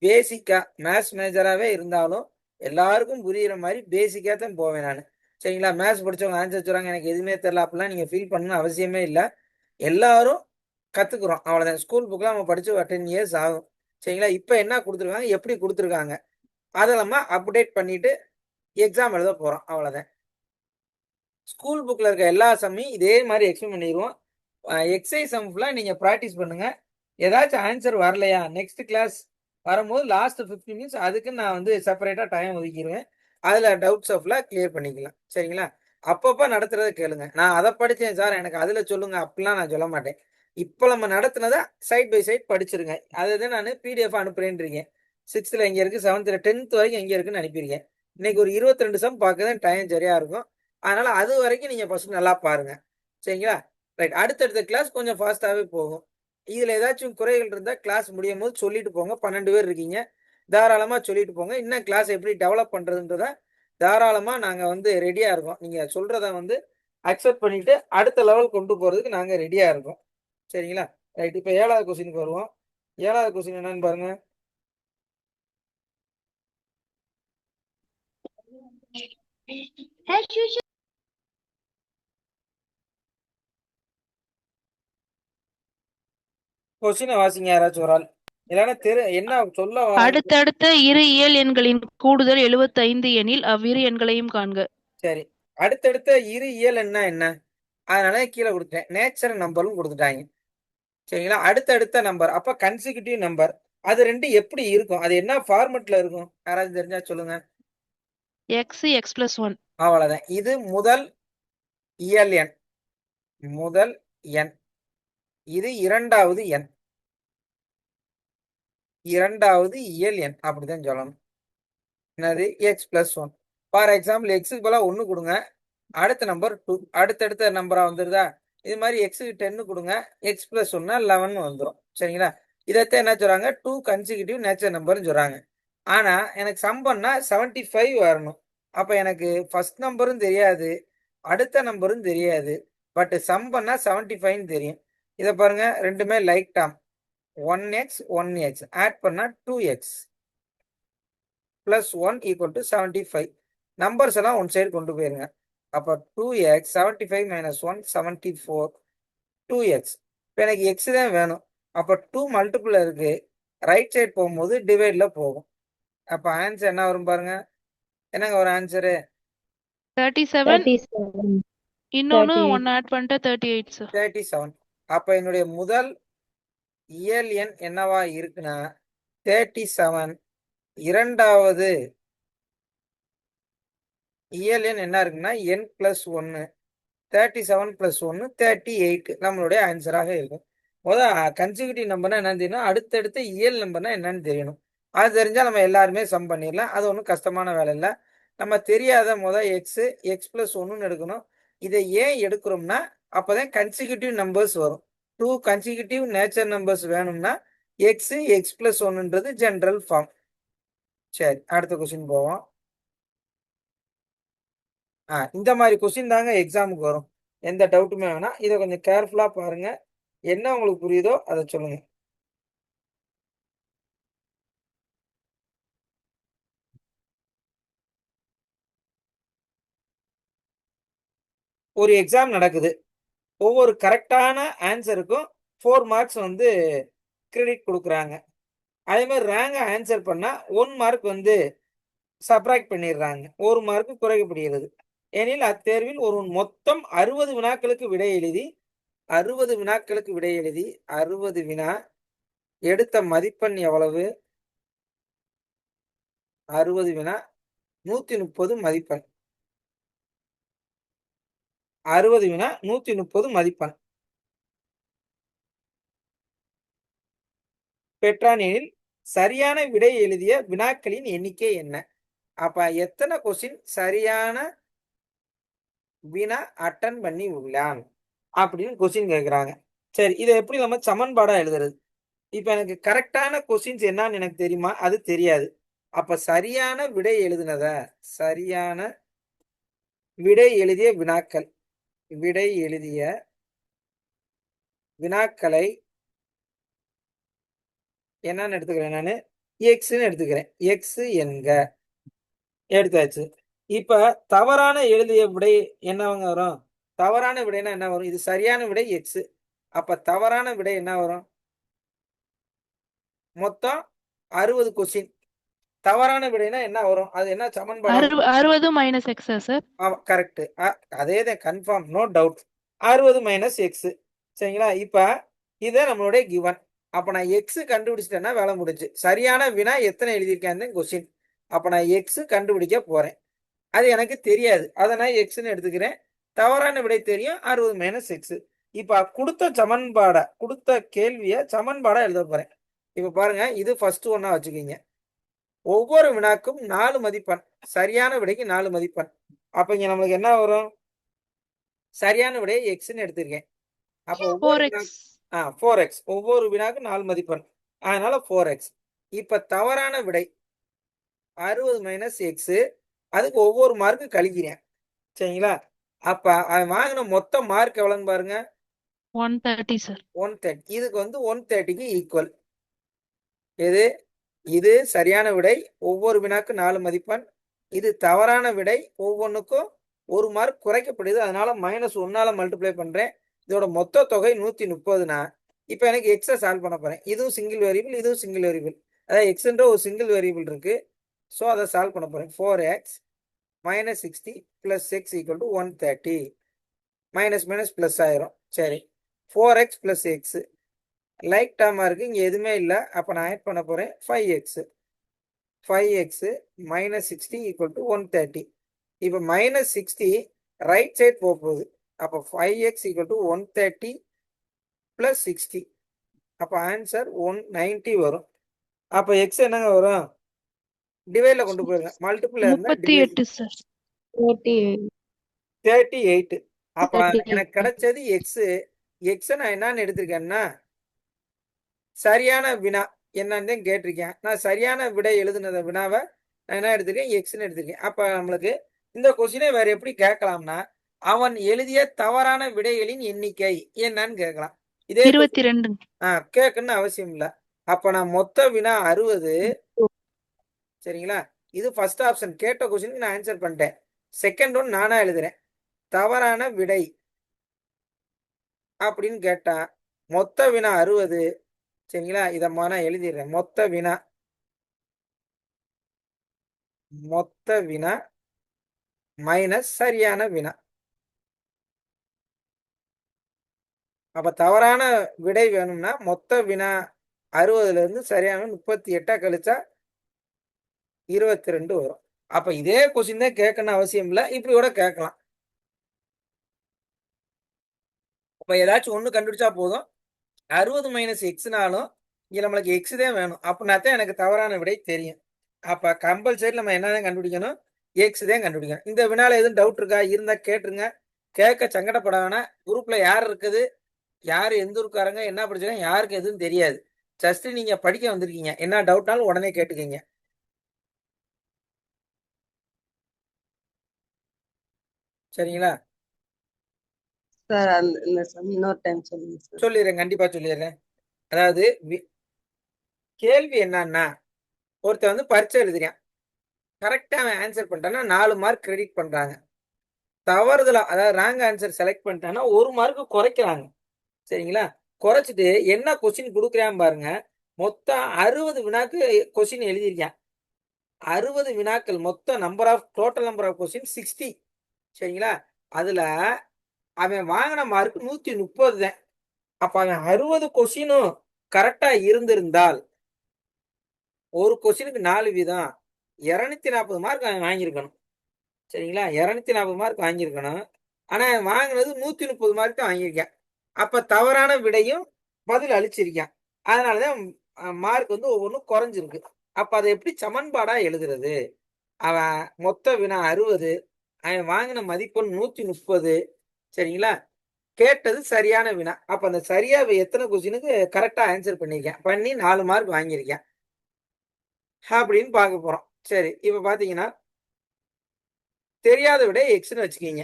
பேசிக்காக மேத்ஸ் மேஜராகவே இருந்தாலும் எல்லாருக்கும் புரியுற மாதிரி பேசிக்காக தான் போவேன் நான். சரிங்களா? மேத்ஸ் படித்தவங்க ஆன்சர் சொல்கிறாங்க எனக்கு எதுவுமே தெரில அப்படிலாம் நீங்கள் ஃபீல் பண்ணணும்னு அவசியமே இல்லை. எல்லாரும் கற்றுக்குறோம், அவ்வளோதான். ஸ்கூல் புக்கெலாம் நம்ம படித்து ஒரு 10 இயர்ஸ் ஆகும். சரிங்களா? இப்போ என்ன கொடுத்துருக்காங்க, எப்படி கொடுத்துருக்காங்க, அதை நம்ம அப்டேட் பண்ணிட்டு எக்ஸாம் எழுத போகிறோம், அவ்வளோதான். ஸ்கூல் புக்கில் இருக்க எல்லா சம்மையும் இதே மாதிரி எக்ஸ்பிளைன் பண்ணிடுவோம். எக்ஸசைஸ் சம் ஃபுல்லாக நீங்கள் ப்ராக்டிஸ் பண்ணுங்கள். ஏதாச்சும் ஆன்சர் வரலையா, நெக்ஸ்ட் கிளாஸ் வரும்போது லாஸ்ட் 15 மினிட்ஸ் அதுக்கு நான் வந்து செப்பரேட்டாக டைம் ஒதுக்கிடுவேன். அதில் டவுட்ஸை ஃபுல்லாக கிளியர் பண்ணிக்கலாம். சரிங்களா? அப்பப்போ நடத்துறதை கேளுங்க. நான் அதை படித்தேன் சார் எனக்கு அதில் சொல்லுங்க அப்படிலாம் நான் சொல்ல மாட்டேன். இப்போ நம்ம நடத்துனதை சைட் பை சைட் படிச்சிருங்க. அதை தான் நான் பிடிஎஃப் அனுப்புறேன்றீங்க. 6th எங்கே இருக்குது, 7th 10th வரைக்கும் எங்கே இருக்குன்னு அனுப்பிடுங்க. இன்னைக்கு ஒரு 22 சம் பார்க்க தான் டைம் சரியாக இருக்கும். அதனால் அது வரைக்கும் நீங்கள் ஃபஸ்ட் நல்லா பாருங்கள். சரிங்களா? ரைட். அடுத்தடுத்த கிளாஸ் கொஞ்சம் ஃபாஸ்ட்டாகவே போகும். இதில் ஏதாச்சும் குறைகள் இருந்தால் கிளாஸ் முடியும் போது சொல்லிட்டு போங்க. 12 பேர் இருக்கீங்க, தாராளமாக சொல்லிட்டு போங்க. இன்னும் கிளாஸ் எப்படி டெவலப் பண்ணுறதுன்றத தாராளமாக நாங்கள் வந்து ரெடியாக இருக்கோம். நீங்கள் சொல்கிறத வந்து அக்செப்ட் பண்ணிவிட்டு அடுத்த லெவல் கொண்டு போகிறதுக்கு நாங்கள் ரெடியாக இருக்கோம். சரிங்களா? ரைட். இப்போ 7வது கொஸ்டினுக்கு வருவோம். 7வது கொஸ்டின் என்னன்னு பாருங்க. கொஸ்டினை வாசிங்க யாராச்சும் ஒரு ஆள், இல்லைன்னா என்ன சொல்ல வராங்க. அடுத்தடுத்த இரு இயல் எண்களின் கூடுதல் 75 எனில் அவ்விரு எண்களையும் காண்க. சரி, அடுத்தடுத்த இரு இயல் என்ன, அதனால கீழே கொடுத்துட்டேன். நேச்சர் நம்பரும் கொடுத்துட்டாங்க. சரிங்களா? அடுத்தடுத்த நம்பர் அப்ப கன்சிக்யூட்டிவ் நம்பர், அது ரெண்டு எப்படி இருக்கும், அது என்ன ஃபார்மெட்ல இருக்கும், யாராவது தெரிஞ்சா சொல்லுங்க. x x plus 1 அவ்வளவுதான். இது முதல் இயல் எண். முதல் எண், இது இரண்டாவது எண், இரண்டாவது இயல் எண் அப்படிதான் சொல்லணும். என்னது X plus one. For example எக்ஸுக்கு பதிலாக 1 கொடுங்க, அடுத்த நம்பர் 2, அடுத்தடுத்த நம்பரா வந்துருதா? இது மாதிரி எக்ஸுக்கு 10 கொடுங்க, எக்ஸ் பிளஸ் ஒன்னா 11 வந்துடும். சரிங்களா? இதைத்தான் என்ன சொல்றாங்க, 2 கன்சிக்யூட்டிவ் நேச்சுரல் நம்பர்னு சொல்றாங்க. ஆனா எனக்கு சம் பண்ணா 75 வரணும். அப்ப எனக்கு ஃபர்ஸ்ட் நம்பரும் தெரியாது, அடுத்த நம்பரும் தெரியாது, பட் சம் பண்ணா 75 தெரியும். இதை பாருங்க, ரெண்டுமே like term. 1x 1x add பண்ணா 2x plus 1 equal to 75. Numbers எல்லாம் ஒன் சைடு கொண்டு போயிருங்க. அப்ப 2x 75 minus 1 74 2x. இப்போ எனக்கு x தான் வேணும். அப்ப 2 மல்டிபிள் இருக்கு, ரைட் சைடு போகும்போது டிவைட்ல போகும். அப்ப ஆன்சர் என்ன வரும் பாருங்க. என்னங்க ஒரு ஆன்சரு? 37 இன்னொன்னு 1 ஆட் பண்ணிட்டு 38 சார். 37. அப்ப என்னுடைய முதல் இயல் எண் என்னவா இருக்குன்னா 37. இரண்டாவது இயல் எண் என்ன இருக்குன்னா n plus 1. 37 plus 1 38 நம்மளுடைய ஆன்சராக இருக்கும். கன்சிக்யூட்டிவ் நம்பர்னா என்னன்னு தெரியணும், அடுத்தடுத்த இயல் நம்பர்னா என்னன்னு தெரியணும். அது தெரிஞ்சா நம்ம எல்லாருமே சம் பண்ணிடலாம். அது ஒன்றும் கஷ்டமான வேலை இல்லை. நம்ம தெரியாத எக்ஸ் பிளஸ் 1 எடுக்கணும். இதை ஏன் எடுக்கிறோம்னா அப்போதான் கன்சிக்யூட்டிவ் நம்பர்ஸ் வரும். 2 கன்சிக்யூட்டிவ் நேச்சர் நம்பர்ஸ் வேணும்னா எக்ஸ் பிளஸ் 1ன்றது ஜென்ரல் ஃபார்ம். சரி, அடுத்த கொஸ்டின் போவோம். இந்த மாதிரி கொஸ்டின் தாங்க எக்ஸாமுக்கு வரும். எந்த டவுட்டுமே வேணாம். இதை கொஞ்சம் கேர்ஃபுல்லா பாருங்க. என்ன உங்களுக்கு புரியுதோ அதை சொல்லுங்க. ஒரு எக்ஸாம் நடக்குது. ஒவ்வொரு கரெக்டான ஆன்சருக்கும் 4 மார்க்ஸ் வந்து கிரெடிட் கொடுக்குறாங்க. அதே மாதிரி ரேங்க ஆன்சர் பண்ணா 1 மார்க் வந்து சப்ராக்ட் பண்ணிடுறாங்க, 1 மார்க் குறைக்கப்படுகிறது. எனில் அத்தேர்வில் ஒரு மொத்தம் 60 வினாக்களுக்கு விடை எழுதி 60 வினா எடுத்த மதிப்பெண் எவ்வளவு? 60 வினா 130 மதிப்பெண். 60 வினா 130 மதிப்பெண் பெற்றான் எனில் சரியான விடை எழுதிய வினாக்களின் எண்ணிக்கை என்ன? அப்ப எத்தனை கொஸ்டின் சரியான வினா அட்டன் பண்ணி உள்ளான் அப்படின்னு கொஸ்டின் கேட்கிறாங்க. சரி, இதை எப்படி நம்ம சமன்பாடா எழுதுறது? இப்ப எனக்கு கரெக்டான கொஸ்டின்ஸ் என்னன்னு எனக்கு தெரியுமா? அது தெரியாது. அப்ப சரியான விடை எழுதிய வினாக்களை என்னன்னு எடுத்துக்கிறேன், நானு எக்ஸ்ன்னு எடுத்துக்கிறேன். எக்ஸ் என்க எடுத்தாச்சு. இப்ப தவறான எழுதிய விடை என்னவங்க வரும்? தவறான விடைனா என்ன வரும்? இது சரியான விடை எக்ஸ். அப்ப தவறான விடை என்ன வரும்? மொத்தம் 60 கொஸ்டின். தவறான விடைனா என்ன வரும்? அது என்ன சமன்பாடு? 60 மைனஸ் எக்ஸா சார்? கரெக்ட். அதே தான், confirm, no doubt. 60 minus X. சரிங்களா? இப்ப இதை நம்மளுடைய கிவன். அப்ப நான் எக்ஸ் கண்டுபிடிச்சிட்டேன்னா வேலை முடிஞ்சு. சரியான வினா எத்தனை எழுதியிருக்கேன் கொஸ்டின். அப்ப நான் எக்ஸ் கண்டுபிடிக்க போறேன். அது எனக்கு தெரியாது, அதை நான் எக்ஸ்ன்னு எடுத்துக்கிறேன். தவறான விடை தெரியும், 60 மைனஸ் எக்ஸ். இப்ப கொடுத்த கேள்வியை சமன்பாடா எழுத போறேன். இப்ப பாருங்க, இது ஃபர்ஸ்ட் ஒன்னா வச்சுக்கீங்க. ஒவ்வொரு வினாக்கும் 4 மதிப்பெண், சரியான விடைக்கு 4 மதிப்பெண். அப்ப இங்க நம்மளுக்கு என்ன வரும்? சரியான விடையை எக்ஸ்ன்னு எடுத்திருக்கேன். அப்ப ஒவ்வொரு 4x, ஒவ்வொரு வினாக்கும் 4 மதிப்பெண், அதனால 4x. இப்ப தவறான விடை 60 மைனஸ் எக்ஸ், அதுக்கு ஒவ்வொரு மார்க்கு கழிக்கிறேன். சரிங்களா? அப்ப அவன் வாங்கின மொத்த மார்க் எவ்வளவுன்னு பாருங்க, 130 சார். 130. இதுக்கு வந்து 130க்கு ஈக்குவல். இது சரியான விடை, ஒவ்வொரு வினாக்கு 4 மதிப்பெண். இது தவறான விடை, ஒவ்வொன்றுக்கும் 1 மார்க் குறைக்கப்படுது, அதனால -1ஆல மல்டிப்ளை பண்றேன். இதோட மொத்த தொகை 130னா இப்ப எனக்கு எக்ஸை சால்வ் பண்ண போறேன். இதுவும் சிங்கிள் வேரியபிள், இதுவும் சிங்கிள் வேரியபிள். அதாவது எக்ஸ்ன்ற ஒரு சிங்கிள் வேரியபிள் இருக்கு. ஸோ அதை சால்வ் பண்ண போறேன். 4x minus 60 plus x equal to 130. Minus minus plus ஆயிரும். சரி, 4x plus x லைக் டேர்மா இருக்கு, இங்க எதுவுமே இல்லை. அப்ப நான் ஆட் பண்ண போறேன் 5x. 5x minus 60 equal to 130. இப்ப -60 ரைட் சைட் போக போகுது. அப்போ 5x ஈக்குவல் டு 130 ப்ளஸ் 60. அப்போ ஆன்சர் 190 வரும். அப்போ எக்ஸ் என்னங்க வரும்? டிவைட்ல கொண்டு போயிருங்க. மல்டிபிள் இருந்தா டிவைட் 38 சார். 38. அப்ப 38. எனக்கு கிடைச்சது எக்ஸ். எக்ஸ் நான் என்னன்னு எடுத்திருக்கேன்னா சரியான வினா என்னன்னு தான் கேட்டிருக்கேன். நான் சரியான விடை எழுதுனத வினாவை நான் என்ன எடுத்திருக்கேன்? எக்ஸ்ன்னு எடுத்திருக்கேன். அப்ப நம்மளுக்கு இந்த கொஸ்டினை வேற எப்படி கேட்கலாம்னா, அவன் எழுதிய தவறான விடைகளின் எண்ணிக்கை என்னன்னு கேட்கலாம். இதே 22. கேட்கணும்னு அவசியம் இல்லை. அப்ப நான் மொத்த வினா 60. சரிங்களா? இது ஃபர்ஸ்ட் ஆப்ஷன். கேட்ட கொஸ்டினுக்கு நான் ஆன்சர் பண்ணிட்டேன். செகண்ட் ஒன் நானா எழுதுறேன். தவறான விடை அப்படின்னு கேட்டா மொத்த வினா 60. சரிங்களா? இதை நான் எழுதிடுறேன். மொத்த வினா மைனஸ் சரியான வினா. அப்ப தவறான விடை வேணும்னா மொத்த வினா 60ல இருந்து சரியான 38 கழிச்சா 22 வரும். அப்ப இதே கொஸ்டின் தான் கேட்கணும் அவசியம் இல்லை. இப்படி கூட கேட்கலாம். அப்ப ஏதாச்சும் ஒண்ணு கண்டுபிடிச்சா போதும். 60 மைனஸ் எக்ஸ்னாலும் இங்க நம்மளுக்கு எக்ஸ் தான் வேணும். அப்படின்னா தான் எனக்கு தவறான விடை தெரியும். அப்ப கம்பல்சரி நம்ம என்னதான் கண்டுபிடிக்கணும்? எக்ஸ் தான் கண்டுபிடிக்கணும். இந்த வினால எதுவும் டவுட் இருக்கா? இருந்தா கேட்டுருங்க. கேட்க சங்கடப்பட வேணாம். குரூப்ல யார் இருக்குது, யாரு எந்த ஊருக்காரங்க, என்ன படிச்சாங்க, யாருக்கு எதுவும் தெரியாது. ஜஸ்ட் நீங்க படிக்க வந்திருக்கீங்க. என்ன டவுட்னாலும் உடனே கேட்டுக்கீங்க. சரிங்களா? சார் இந்த சம் இன்னொரு டைம் சொல்லுங்க சார். சொல்லிடுறேன், கண்டிப்பா சொல்லிடுறேன். அதாவது கேள்வி என்னன்னா, ஒருத்தர் வந்து பரீட்சை எழுதுறான். கரெக்டா அவன் ஆன்சர் பண்ணிட்டான்னா 4 மார்க் கிரெடிட் பண்றாங்க. தவறுதலா அதாவது ராங் ஆன்சர் செலக்ட் பண்ணிட்டான்னா 1 மார்க் குறைக்கிறாங்க. சரிங்களா? குறைச்சிட்டு என்ன கொஸ்டின் கொடுக்குறான் பாருங்க. மொத்தம் 60 வினாக்கு கொஸ்டின் எழுதியிருக்கான். 60 வினாக்கள் மொத்தம் டோட்டல் நம்பர் ஆஃப் கொஸ்டின் 60. சரிங்களா? அதுல அவன் வாங்கின மார்க் 130 தான். அப்ப அவன் 60 கொஸ்டினும் கரெக்டா இருந்திருந்தால் ஒரு கொஸ்டினுக்கு 4 வீதம் 240 மார்க் அவன் வாங்கியிருக்கணும். சரிங்களா? 240 மார்க் வாங்கியிருக்கணும். ஆனா அவன் வாங்கினது 130 மார்க் தான் வாங்கியிருக்கான். அப்ப தவறான விடையும் பதில் அளிச்சிருக்கான். அதனாலதான் மார்க் வந்து ஒவ்வொன்றும் குறைஞ்சிருக்கு. அப்ப அதை எப்படி சமன்பாடா எழுதுறது? அவன் மொத்த வினா 60, அவன் வாங்கின மதிப்பெண் 130. சரிங்களா? கேட்டது சரியான வினா. அப்ப அந்த சரியா எத்தனை கொஸ்டினுக்கு கரெக்டா ஆன்சர் பண்ணியிருக்கேன், பண்ணி 4 மார்க் வாங்கியிருக்கேன் அப்படின்னு பார்க்க போறோம். சரி, இப்ப பாத்தீங்கன்னா தெரியாத விட எக்ஸ்ன்னு வச்சுக்கீங்க.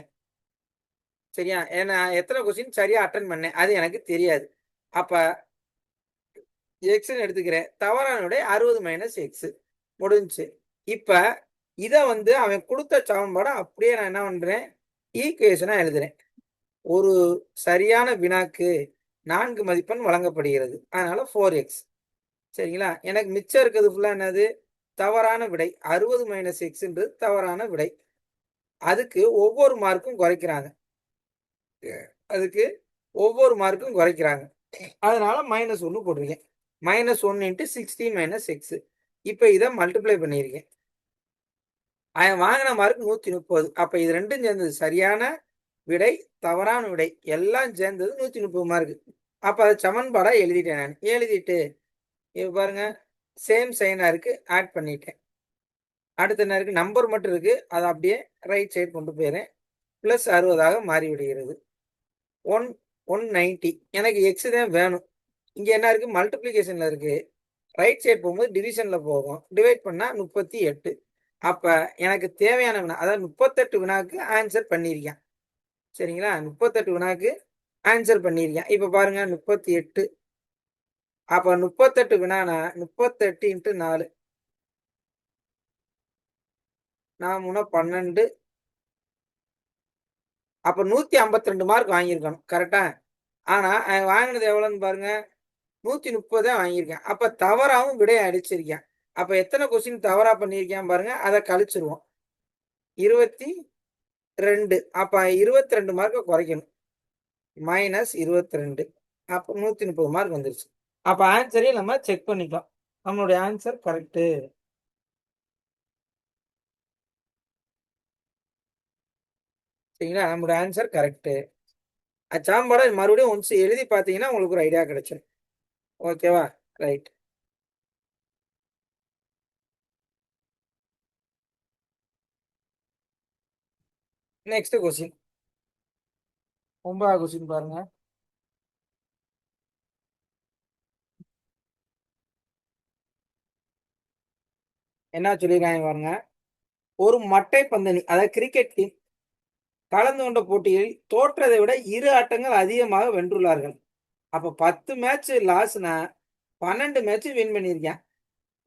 சரியா? ஏன்னா எத்தனை கொஸ்டின் சரியா அட்டன் பண்ணேன் அது எனக்கு தெரியாது. அப்ப எக்ஸ்ன்னு எடுத்துக்கிறேன். தவறான விட 60 மைனஸ் எக்ஸ் முடிஞ்சு. இப்ப இத வந்து அவன் கொடுத்த சமன்பாடை அப்படியே நான் என்ன பண்றேன்? ஈக்குவேஷனா எழுதுறேன். ஒரு சரியான வினாக்கு 4 மதிப்பெண் வழங்கப்படுகிறது. அதனால 4x. சரிங்களா? எனக்கு மிச்சம் இருக்கிறது ஃபுல்லா என்னது? தவறான விடை. 60 மைனஸ் எக்ஸ்ன்றது தவறான விடை. அதுக்கு ஒவ்வொரு மார்க்கும் குறைக்கிறாங்க. அதனால -1 போட்டிருக்கேன். -1 × 16 மைனஸ் எக்ஸ். இப்ப இதை மல்டிப்ளை பண்ணியிருக்கேன். அவன் வாங்கின மார்க் 130. அப்ப இது ரெண்டும் சேர்ந்தது சரியான விடை, தவறான விடை எல்லாம் சேர்ந்தது 130 மார்க். அப்ப அதை சமன்பாடா எழுதிட்டேன். நான் எழுதிட்டு இப்ப பாருங்க, சேம் சைனா இருக்கு, ஆட் பண்ணிட்டேன். அடுத்து என்ன இருக்கு? நம்பர் மட்டும் இருக்கு, அதை அப்படியே ரைட் சைடு கொண்டு போயிடுறேன். பிளஸ் 60 மாறிவிடுகிறது. 190. எனக்கு எக்ஸ் தான் வேணும். இங்க என்ன இருக்கு? மல்டிப்ளிகேஷன்ல இருக்கு. ரைட் சைடு போகும்போது டிவிஷன்ல போகும். டிவைட் பண்ணா 38. அப்ப எனக்கு தேவையான வினா, அதாவது 38 வினாக்கு ஆன்சர் பண்ணியிருக்கேன். சரிங்களா? 38 வினாக்கு ஆன்சர் பண்ணியிருக்கேன். இப்ப பாருங்க 38. அப்ப 38 வினானா 38 × 4 12. அப்ப 152 மார்க் வாங்கியிருக்கணும். கரெக்டா? ஆனா வாங்கினது எவ்வளவுன்னு பாருங்க, 130 தான் வாங்கியிருக்கேன். அப்ப தவறாவும் விடையை அடிச்சிருக்கேன். அப்ப எத்தனை கொஸ்டின் தவறா பண்ணியிருக்கேன் பாருங்க, அதை கழிச்சிருவோம். 22. அப்ப 22 மார்க்கை குறைக்கணும். -22. அப்ப 130 மார்க் வந்துருச்சு. அப்ப ஆன்சரையும் நம்ம செக் பண்ணிக்கலாம். நம்மளுடைய ஆன்சர் கரெக்டு. சரிங்களா? நம்மளுடைய ஆன்சர் கரெக்டு. சாம்பாடை மறுபடியும் ஒன்ஸ் எழுதி பார்த்தீங்கன்னா உங்களுக்கு ஒரு ஐடியா கிடைச்சிடும். ஓகேவா? ரைட். நெக்ஸ்ட் கொஸ்டின் 9வது கொஸ்டின் பாருங்க. என்ன சொல்லிருக்காங்க பாருங்க. ஒரு மட்டை பந்தனி அதாவது கிரிக்கெட் டீம் கலந்து கொண்ட போட்டியில் தோற்றதை விட 2 ஆட்டங்கள் அதிகமாக வென்றுள்ளார்கள். அப்ப 10 மேட்ச் லாஸ்னா 12 மேட்ச் வின் பண்ணியிருக்கேன்.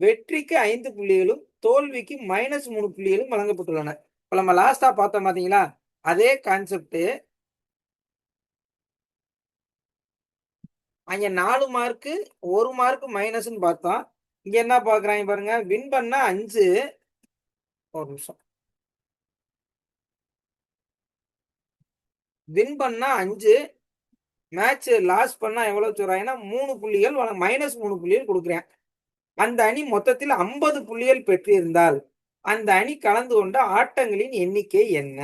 வெற்றிக்கு 5 புள்ளிகளும் தோல்விக்கு -3 புள்ளிகளும் வழங்கப்பட்டுள்ளன. இப்ப நம்ம லாஸ்டா பார்த்தோம் பாத்தீங்களா, அதே கான்செப்ட். அங்க 4 மார்க்கு 1 மார்க் மைனஸ்ன்னு பார்த்தோம். இங்க என்ன பாக்குறாங்க பாருங்க, வின் பண்ணா 5. ஒரு நிமிஷம். வின் பண்ணா 5, மேட்ச் லாஸ் பண்ணா எவ்வளவு சொல்றாங்கன்னா 3 புள்ளிகள் -3 புள்ளிகள் கொடுக்குறேன். அந்த அணி மொத்தத்தில் 50 புள்ளிகள் பெற்றிருந்தால் அந்த அணி கலந்து கொண்ட ஆட்டங்களின் எண்ணிக்கை என்ன?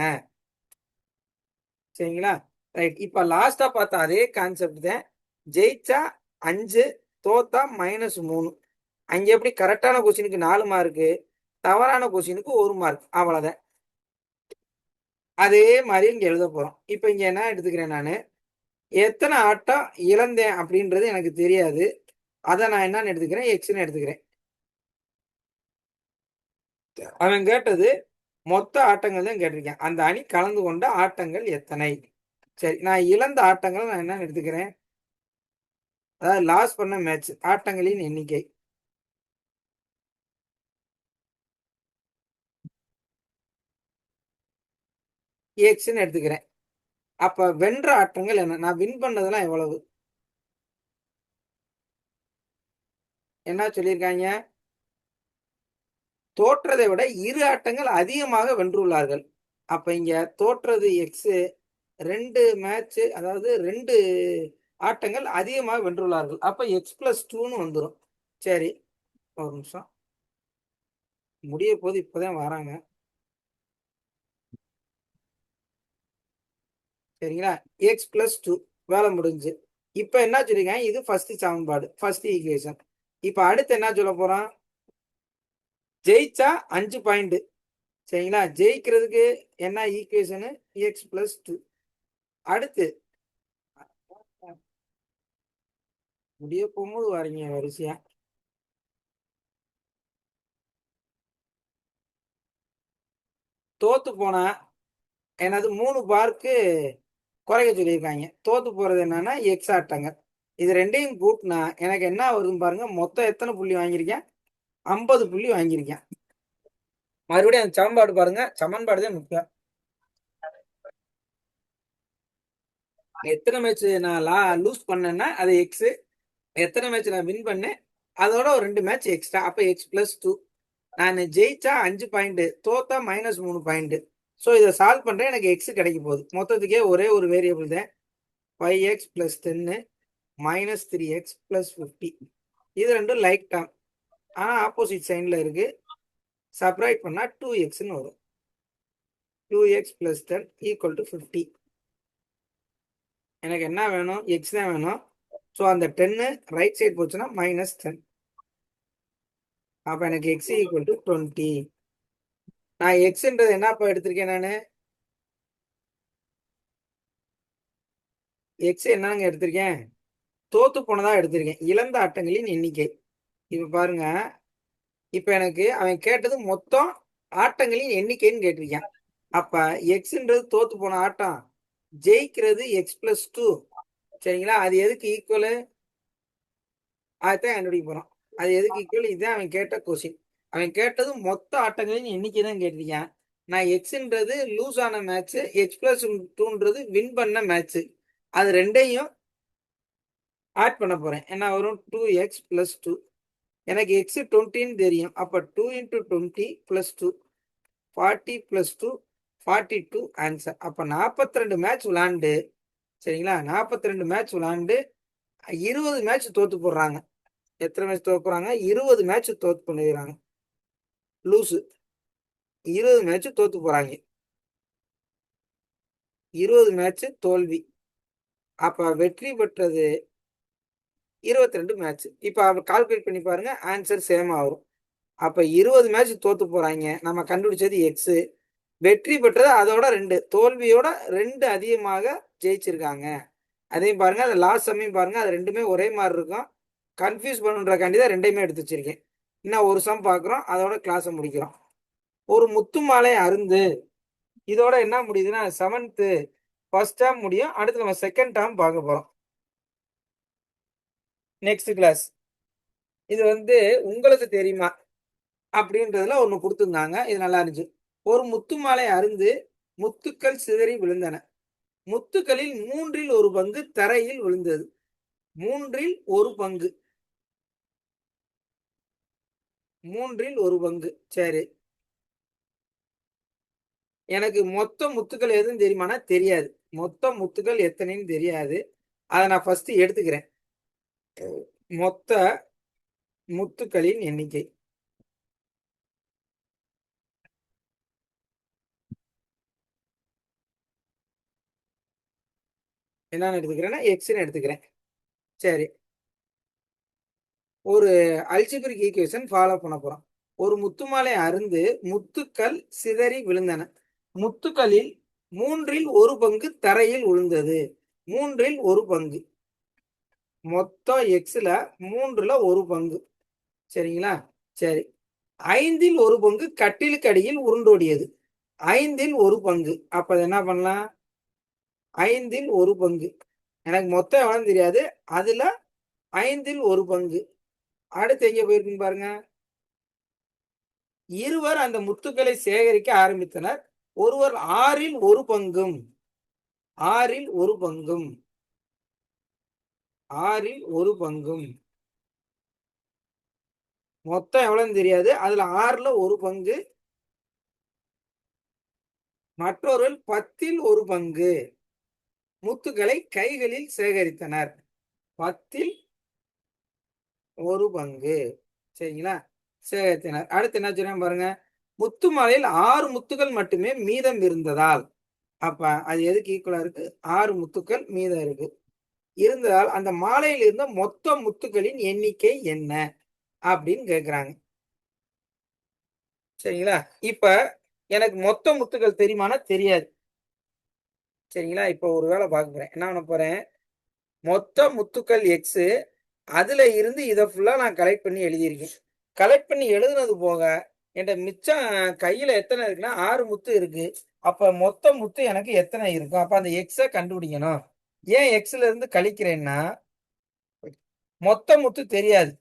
சரிங்களா? ரைட். இப்ப லாஸ்டா பார்த்தா அதே கான்செப்ட் தான். ஜெயிச்சா 5, தோத்தா -3. அங்க எப்படி கரெக்டான கொஸ்டினுக்கு 4 மார்க்கு, தவறான கொஸ்டினுக்கு 1 மார்க், அவ்வளவுதான். அதே மாதிரி இங்க எழுத போறோம். இப்ப இங்க என்ன எடுத்துக்கிறேன், நானு எத்தனை ஆட்டம் இழந்தேன் அப்படின்றது எனக்கு தெரியாது. அதை நான் என்னன்னு எடுத்துக்கிறேன், எக்ஸ்ன்னு எடுத்துக்கிறேன். அவன் கேட்டது மொத்த ஆட்டங்கள் தான் கேட்டிருக்கேன். அந்த அணி கலந்து கொண்ட ஆட்டங்கள் எத்தனை? சரி, நான் இழந்த ஆட்டங்கள் நான் என்னன்னு எடுத்துக்கிறேன், அதாவது லாஸ் பண்ண மேட்ச் ஆட்டங்களின் எண்ணிக்கை. எக்ஸ்ன்னு எடுத்துக்கிறேன். அப்ப வென்ற ஆட்டங்கள் என்ன? நான் வின் பண்ணதெல்லாம் எவ்வளவு? என்ன சொல்லியிருக்காங்க? தோற்றதை விட 2 ஆட்டங்கள் அதிகமாக வென்றுள்ளார்கள். அப்ப இங்க தோற்றது எக்ஸ், 2 மேட்ச் அதாவது 2 ஆட்டங்கள் அதிகமாக வென்றுள்ளார்கள். அப்ப x+2ன்னு வந்துடும். சரி, ஒரு நிமிஷம். முடிய போது இப்பதான் வராங்க. சரிங்களா? x+2 வேலை முடிஞ்சு. இப்ப என்ன சொல்லிருக்காங்க, இது ஃபர்ஸ்ட் சமன்பாடு, ஃபர்ஸ்ட் ஈக்குவேஷன். இப்ப அடுத்து என்ன சொல்ல போறோம், ஜெயிச்சா 5 பாயிண்ட். சரிங்களா? ஜெயிக்கிறதுக்கு என்ன ஈக்குவேஷனு, x+2. அடுத்து முடிய போகும்போது வரீங்க வரிசையா. தோத்து போனா எனது 3 மார்க்கு குறைக்க சொல்லியிருக்காங்க. தோத்து போறது என்னன்னா எக்ஸ் ஆட்டங்க. இது ரெண்டையும் கூட்டினா எனக்கு என்ன வருதுன்னு பாருங்க. மொத்தம் எத்தனை புள்ளி வாங்கியிருக்கேன்? 50 புள்ளி வாங்கியிருக்கேன். மறுபடியும் அந்த சமன்பாடு பாருங்க, சமன்பாடு தான் முக்கியம். எத்தனை மேட்ச் நான் லூஸ் பண்ணேன்னா அது எக்ஸ், எத்தனை மேட்ச் நான் வின் பண்ணேன் அதோட ஒரு 2 மேட்ச் எக்ஸ்ட்ரா, அப்ப x+2. நான் ஜெயிச்சா 5 பாயிண்ட், தோத்தா -3 பாயிண்ட். ஸோ இதை சால்வ் பண்றேன், எனக்கு எக்ஸ் கிடைக்க போகுது. மொத்தத்துக்கே ஒரே ஒரு வேரியபிள் தான், 5x + 10 -3x + 50. இது ரெண்டும் லைக் டேர்ம், ஆனா ஆப்போசிட் சைன்ல இருக்கு. சப்ராக்ட் பண்ணா 2xன்னு வரும். 2x + 10 = 50. எனக்கு என்ன வேணும், எக்ஸ் தான் வேணும். ஸோ அந்த 10 ரைட் சைடு போச்சுன்னா -10. அப்ப எனக்கு x = 20. நான் எக்ஸ்ன்றது என்னப்பா எடுத்திருக்கேன், நானு எக்ஸ் என்னங்க எடுத்திருக்கேன், தோத்து போனதா எடுத்திருக்கேன், இழந்த ஆட்டங்களின் எண்ணிக்கை. இப்ப பாருங்க, இப்ப எனக்கு அவன் கேட்டது மொத்தம் ஆட்டங்களின் எண்ணிக்கைன்னு கேட்டிருக்கேன். அப்ப எக்ஸ்ன்றது தோத்து போன ஆட்டம், ஜெயிக்கிறது x+2. சரிங்களா? அது எதுக்கு ஈக்குவலு, அதைத்தான் கண்டுபிடிக்க போறோம். அது எதுக்கு ஈக்குவல், இதுதான் அவன் கேட்ட கொஸ்டின். அவன் கேட்டது மொத்த ஆட்டங்களின் எண்ணிக்கை தான் கேட்டிருக்கேன். நான் எக்ஸ்ன்றது லூஸ் ஆன மேட்ச், x+2ன்றது வின் பண்ண மேட்ச். அது ரெண்டையும் ஆட் பண்ண போறேன். என்ன வரும், 2x+2. எனக்கு x 20ன்னு தெரியும். அப்ப 2 × 20 + 2 40 + 2 42 ஆன்சர். அப்ப 42 மேட்ச் விளையாண்டு, சரிங்களா, 42 மேட்ச் விளையாண்டு 20 மேட்ச் தோத்து போடுறாங்க. எத்தனை மேட்ச் தோத்து போறாங்க? 20 மேட்ச் தோத்து பண்ணிடுறாங்க. லூசு 20 மேட்ச் தோத்து போறாங்க, 20 மேட்ச் தோல்வி. அப்ப வெற்றி பெற்றது 22 மேட்ச். இப்ப கால்குலேட் பண்ணி பாருங்க, ஆன்சர் சேமா வரும். அப்ப 20 மேட்ச் தோத்து போறாங்க. நம்ம கண்டுபிடிச்சது எக்ஸ். வெற்றி பெற்றது அதோட 2, தோல்வியோட 2 அதிகமாக ஜெயிச்சிருக்காங்க. அதையும் பாருங்க, அது லாஸ்ட் சம்மையும் பாருங்க, அது ரெண்டுமே ஒரே மாதிரி இருக்கும். கன்ஃபியூஸ் பண்ணுறக்காண்டி தான் ரெண்டையுமே எடுத்து வச்சிருக்கேன். இன்னும் ஒரு சம் பார்க்குறோம், அதோட கிளாஸை முடிக்கிறோம். ஒரு முத்து மாலை அருந்து, இதோட என்ன முடியுதுன்னா 7th ஃபர்ஸ்ட் டேர்ம் முடியும். அடுத்து நம்ம செகண்ட் டேர்ம் பார்க்க போறோம். Next class. இது வந்து உங்களுக்கு தெரியுமா அப்படின்றதுல ஒன்று கொடுத்துருந்தாங்க. இது நல்லா இருந்துச்சு. ஒரு முத்து மாலை அருந்து முத்துக்கள் சிதறி விழுந்தன. முத்துக்களில் 3 1 பங்கு தரையில் விழுந்தது. 3 1 பங்கு. 3 1 பங்கு. சரி, எனக்கு மொத்த முத்துக்கள் எதுவும் தெரியுமானா தெரியாது. மொத்த முத்துக்கள் எத்தனைன்னு தெரியாது. அதை நான் ஃபர்ஸ்ட் எடுத்துக்கிறேன். மொத்த முத்துக்களின் எண்ணிக்கை என்னன்னு எடுத்துக்கிறேன்னா எக்ஸ்ன்னு எடுத்துக்கிறேன். சரி, ஒரு அல்ஜிபிரிக் ஈக்குவேஷன் ஃபாலோ பண்ண போறோம். ஒரு முத்து மாலை அருந்து முத்துக்கள் சிதறி விழுந்தன. முத்துக்களில் 3 1 பங்கு தரையில் விழுந்தது. 3 1 பங்கு. மொத்தம் எக்ஸ்ல 3 1 பங்கு. சரிங்களா? சரி, 5 1 பங்கு கட்டிலுக்கு அடியில் உருண்டோடியது. 5 1 பங்கு. அப்ப அது என்ன பண்ணலாம்? 5 1 பங்கு. எனக்கு மொத்தம் எவ்வளவு தெரியாது. அதுல 5 1 பங்கு. அடுத்து எங்க போயிருக்குன்னு பாருங்க. இருவர் அந்த முத்துக்களை சேகரிக்க ஆரம்பித்தனர். ஒருவர் 6 1 பங்கும். 6 1 பங்கும். 6 1 பங்கும். மொத்தம் எவ்வளவுன்னு தெரியாது. அதுல 6 1 பங்கு. மற்றொருவர் 10 1 பங்கு முத்துக்களை கைகளில் சேகரித்தனர். 10 1 பங்கு. சரிங்களா? சேகரித்தனர். அடுத்து என்ன சொன்னா பாருங்க. முத்து மாலையில் 6 முத்துக்கள் மட்டுமே மீதம் இருந்ததால், அப்ப அது எதுக்கு ஈக்குவலா இருக்கு? 6 முத்துக்கள் மீதம் இருக்கு இருந்ததால் அந்த மாலையில் இருந்த மொத்த முத்துக்களின் எண்ணிக்கை என்ன அப்படின்னு கேக்குறாங்க. சரிங்களா? இப்ப எனக்கு மொத்த முத்துக்கள் தெரியுமானா தெரியாது. சரிங்களா? இப்ப ஒரு வேலை பார்க்க போறேன். என்ன பண்ண போறேன்? மொத்த முத்துக்கள் எக்ஸ், அதுல இருந்து இதை ஃபுல்லா நான் கலெக்ட் பண்ணி எழுதியிருக்கேன். கலெக்ட் பண்ணி எழுதுனது போக என்கிட்ட மிச்சம் கையில எத்தனை இருக்குன்னா 6 முத்து இருக்கு. அப்ப மொத்த முத்து எனக்கு எத்தனை இருக்கும்? அப்ப அந்த எக்ஸ கண்டுபிடிக்கணும். ஏன் எக்ஸ்ல இருந்து கழிக்கிறேன்னா மொத்த முத்து தெரியாது.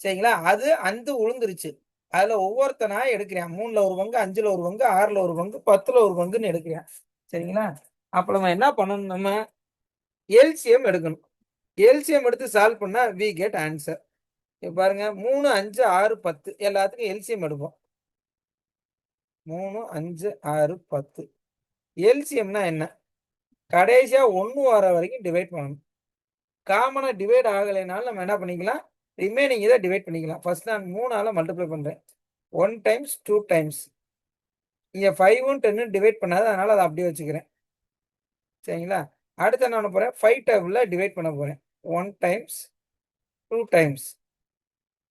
சரிங்களா? அது அந்த உளுந்துருச்சு. அதுல ஒவ்வொருத்தனா எடுக்கிறேன். 3ல 1 பங்கு, 5ல 1 பங்கு, 6ல 1 பங்கு, 10ல 1 பங்குன்னு எடுக்கிறேன். சரிங்களா? அப்ப நம்ம என்ன பண்ணணும்? நம்ம எல்சிஎம் எடுக்கணும். எல்சிஎம் எடுத்து சால்வ் பண்ணா வி கெட் ஆன்சர். பாருங்க, 3 5 6 10 எல்லாத்துக்கும் எல்சிஎம் எடுப்போம். 3 5 6 10. எல்சிஎம்னா என்ன? கடைசியா 1 வர வரைக்கும் டிவைட் பண்ணணும். காமனா டிவைட் ஆகலைனாலும் நம்ம என்ன பண்ணிக்கலாம்? ரிமைனிங் இதை டிவைட் பண்ணிக்கலாம். ஃபர்ஸ்ட் நான் 3ஆல மல்டிப்ளை பண்றேன். 1 டைம்ஸ் 2 டைம்ஸ். இங்க 5ம் 10ம் டிவைட் பண்ணாது, அதனால அதை அப்படியே வச்சுக்கிறேன். சரிங்களா? அடுத்து என்ன பண்ண போறேன்? 5 டேபிள்ல டிவைட் பண்ண போறேன். 1 டைம்ஸ் 2 டைம்ஸ்.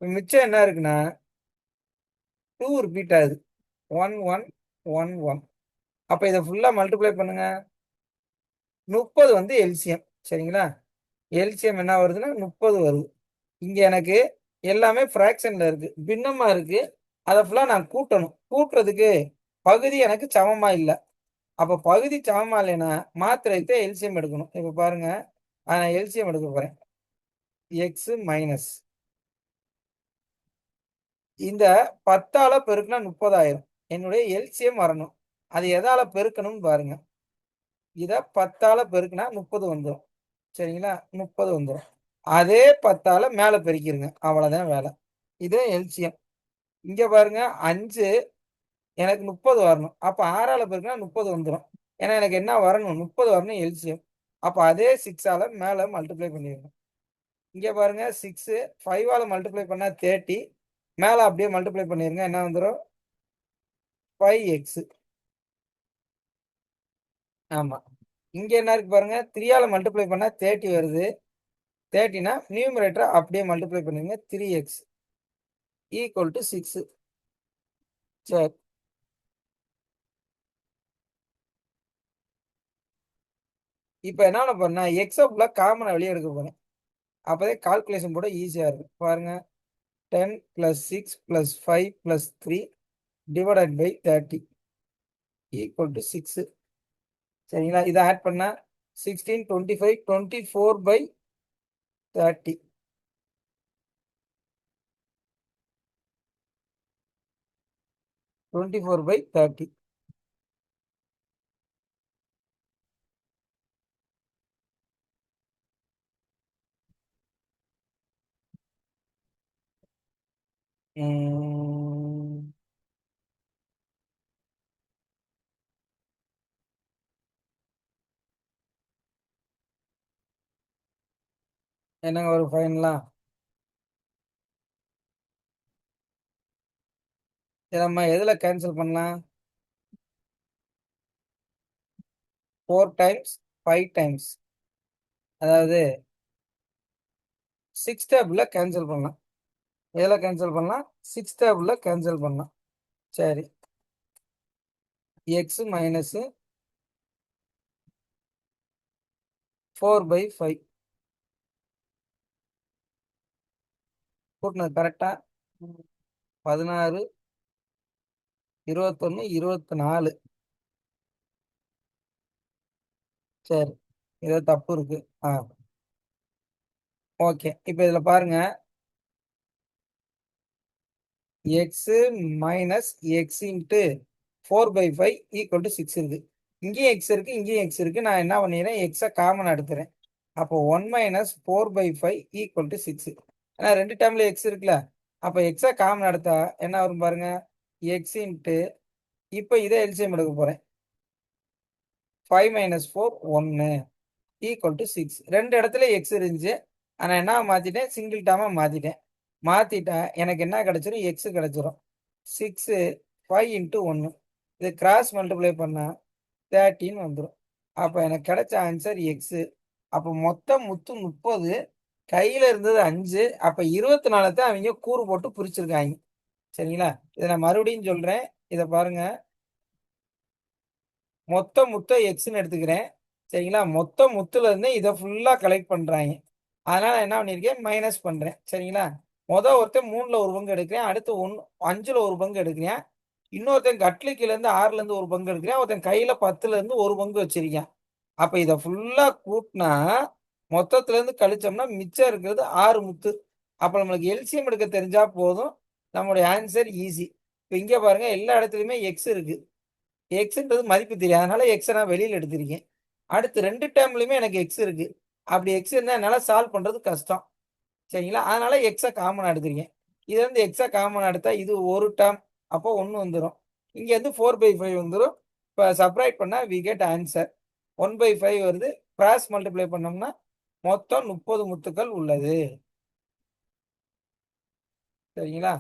மிச்சம் என்ன இருக்குன்னா 2 ரிப்பீட் ஆகுது. 1 1 1 1. அப்ப இதை ஃபுல்லா மல்டிப்ளை பண்ணுங்க. 30 வந்து எல்சிஎம். சரிங்களா? எல்சிஎம் என்ன வருதுன்னா 30 வருது. இங்க எனக்கு எல்லாமே ஃப்ராக்ஷன்ல இருக்கு, பின்னமா இருக்கு. அதை ஃபுல்லா நான் கூட்டணும். கூட்டுறதுக்கு பகுதி எனக்கு சமமா இல்லை. அப்ப பகுதி சமமா இல்லைன்னா மாத்திரைத்தை எல்சிஎம் எடுக்கணும். இப்ப பாருங்க, நான் எல்சிஎம் எடுக்க போறேன். எக்ஸ் மைனஸ் இந்த 10ஆல பெருக்குனா 30,000. என்னுடைய எல்சிஎம் வரணும். அது எதால பெருக்கணும்னு பாருங்க. இத 10ஆல பெருக்குனா 30 வந்துடும். சரிங்களா? 30 வந்துடும். அதே 10ஆல மேல பெருக்கிருங்க. அவ்வளவுதான் வேலை. இது எல்சிஎம். இங்க பாருங்க, 5 எனக்கு 30 வரணும். அப்ப 6ஆல பெருக்குனா 30 வந்துடும். ஏன்னா எனக்கு என்ன வரணும்? 30 வரணும் எல்சிஎம். அப்ப அதே 6ஆல மேல மல்டிப்ளை பண்ணிருங்க. இங்க பாருங்க, 6 5ஆல மல்டிப்ளை பண்ணா 30. மேல அப்படியே மல்டிப்ளை பண்ணிருங்க. என்ன வந்துடும்? 5x. ஆமா, இங்க என்ன இருக்கு பாருங்க, 3ஆல மல்டிப்ளை பண்ணா 30 வருது. 30னா நியூமரேட்டரை அப்படியே மல்டிப்ளை பண்ணுங்க, 3x ஈக்குவல் டு 6. சரி, இப்போ என்ன பண்ண போறேன்னா எக்ஸை ஃபுல்லாக காமனாக வெளியே எடுக்க போறேன். அப்போதே கால்குலேஷன் போட ஈஸியாக இருக்கும். பாருங்க, 10 + 6 + 5 + 3 டிவைடட் பை 30 ஈக்குவல் டு 6. சரிங்களா? இதை ஆட் பண்ணா 16, 25, 24/30. என்னங்க ஒரு ஃபைனலா? இதை நம்ம எதில் கேன்சல் பண்ணலாம்? 4 டைம்ஸ் 5 டைம்ஸ், அதாவது 6 டேபிளில் கேன்சல் பண்ணலாம். எதில் கேன்சல் பண்ணலாம்? 6 டேபிளில் கேன்சல் பண்ணலாம். சரி, எக்ஸ் மைனஸு 4/5 கூட்டினது கரெக்டா? 16, 21, 24. சரி, இது தப்பு இருக்கு. ஓகே, இப்போ இதில் பாருங்க, X minus X into 4/5 equal to 6 இருக்கு. இங்கேயும் எக்ஸ் இருக்கு, இங்கேயும் எக்ஸ் இருக்கு. நான் என்ன பண்ணிடுறேன், எக்ஸை காமன் எடுத்துறேன். அப்போ 1 - 4/5 ஈக்குவல் டு 6. ஏன்னா 2 டேர்ம்ல எக்ஸ் இருக்குல்ல, அப்போ எக்ஸை காமன் எடுத்தா என்ன வரும் பாருங்க, எக்ஸ் இன்ட்டு, இப்போ இதை எல்சிஎம் எடுக்க போறேன். 5 - 4 1 ஈக்குவல் டு 6. 2 இடத்துல எக்ஸ் இருந்துச்சு, ஆனால் என்ன மாற்றிட்டேன், சிங்கிள் டேர்மாக மாற்றிட்டேன். மாற்றிட்டா எனக்கு என்ன கிடச்சிரும், எக்ஸ் கிடச்சிரும். 6 5 × 1, இது கிராஸ் மல்டிப்ளை பண்ணால் 13 வந்துடும். அப்போ எனக்கு கிடைச்ச ஆன்சர் எக்ஸு. அப்போ மொத்தம் முத்து 30, கையில் இருந்தது 5. அப்போ 24 தான் அவங்க கூறு போட்டு பிரிச்சிருக்காங்க. சரிங்களா? இதை நான் மறுபடியும் சொல்கிறேன், இதை பாருங்க. மொத்த முத்தை எக்ஸ்ன்னு எடுத்துக்கிறேன். சரிங்களா? மொத்த முத்துல இருந்து இதை ஃபுல்லாக கலெக்ட் பண்ணுறாங்க. அதனால் நான் என்ன பண்ணியிருக்கேன், மைனஸ் பண்ணுறேன். சரிங்களா? ஒருத்தன் 3ல் ஒரு பங்கு எடுக்கிறேன், அடுத்து 5ல் ஒரு பங்கு எடுக்கிறேன், இன்னொருத்தன் கட்லிக்கிலேருந்து 6லேருந்து ஒரு பங்கு எடுக்கிறேன், ஒருத்தன் கையில் 10லேருந்து ஒரு பங்கு வச்சிருக்கேன். அப்போ இதை ஃபுல்லாக கூட்டினா மொத்தத்துலேருந்து கழிச்சோம்னா மிச்சம் இருக்கிறது 6 முத்து. அப்போ நம்மளுக்கு எல்சிஎம் எடுக்க தெரிஞ்சா போதும், நம்மளுடைய ஆன்சர் ஈஸி. இப்போ இங்கே பாருங்க, எல்லா இடத்துலையுமே எக்ஸ் இருக்கு. எக்ஸ்ன்றது மதிப்பு தெரியும், அதனால எக்ஸை நான் வெளியில் எடுத்திருக்கேன். அடுத்து 2 டேர்ம்லையுமே எனக்கு எக்ஸ் இருக்கு. அப்படி எக்ஸ் இருந்தால் என்னால் சால்வ் பண்ணுறது கஷ்டம். சரிங்களா? அதனால எக்ஸை காமன் எடுத்திருக்கேன். இது வந்து எக்ஸை காமன் எடுத்தா இது ஒரு டேர்ம், அப்போ 1 வந்துடும். இங்கே வந்து 4/5 வந்துடும். இப்போ சப்ராக்ட் பண்ணால் வி கெட் ஆன்சர் 1/5 வருது. கிராஸ் மல்டிப்ளை பண்ணோம்னா மொத்தம் 30 முத்துக்கள் உள்ளது. சரிங்களா?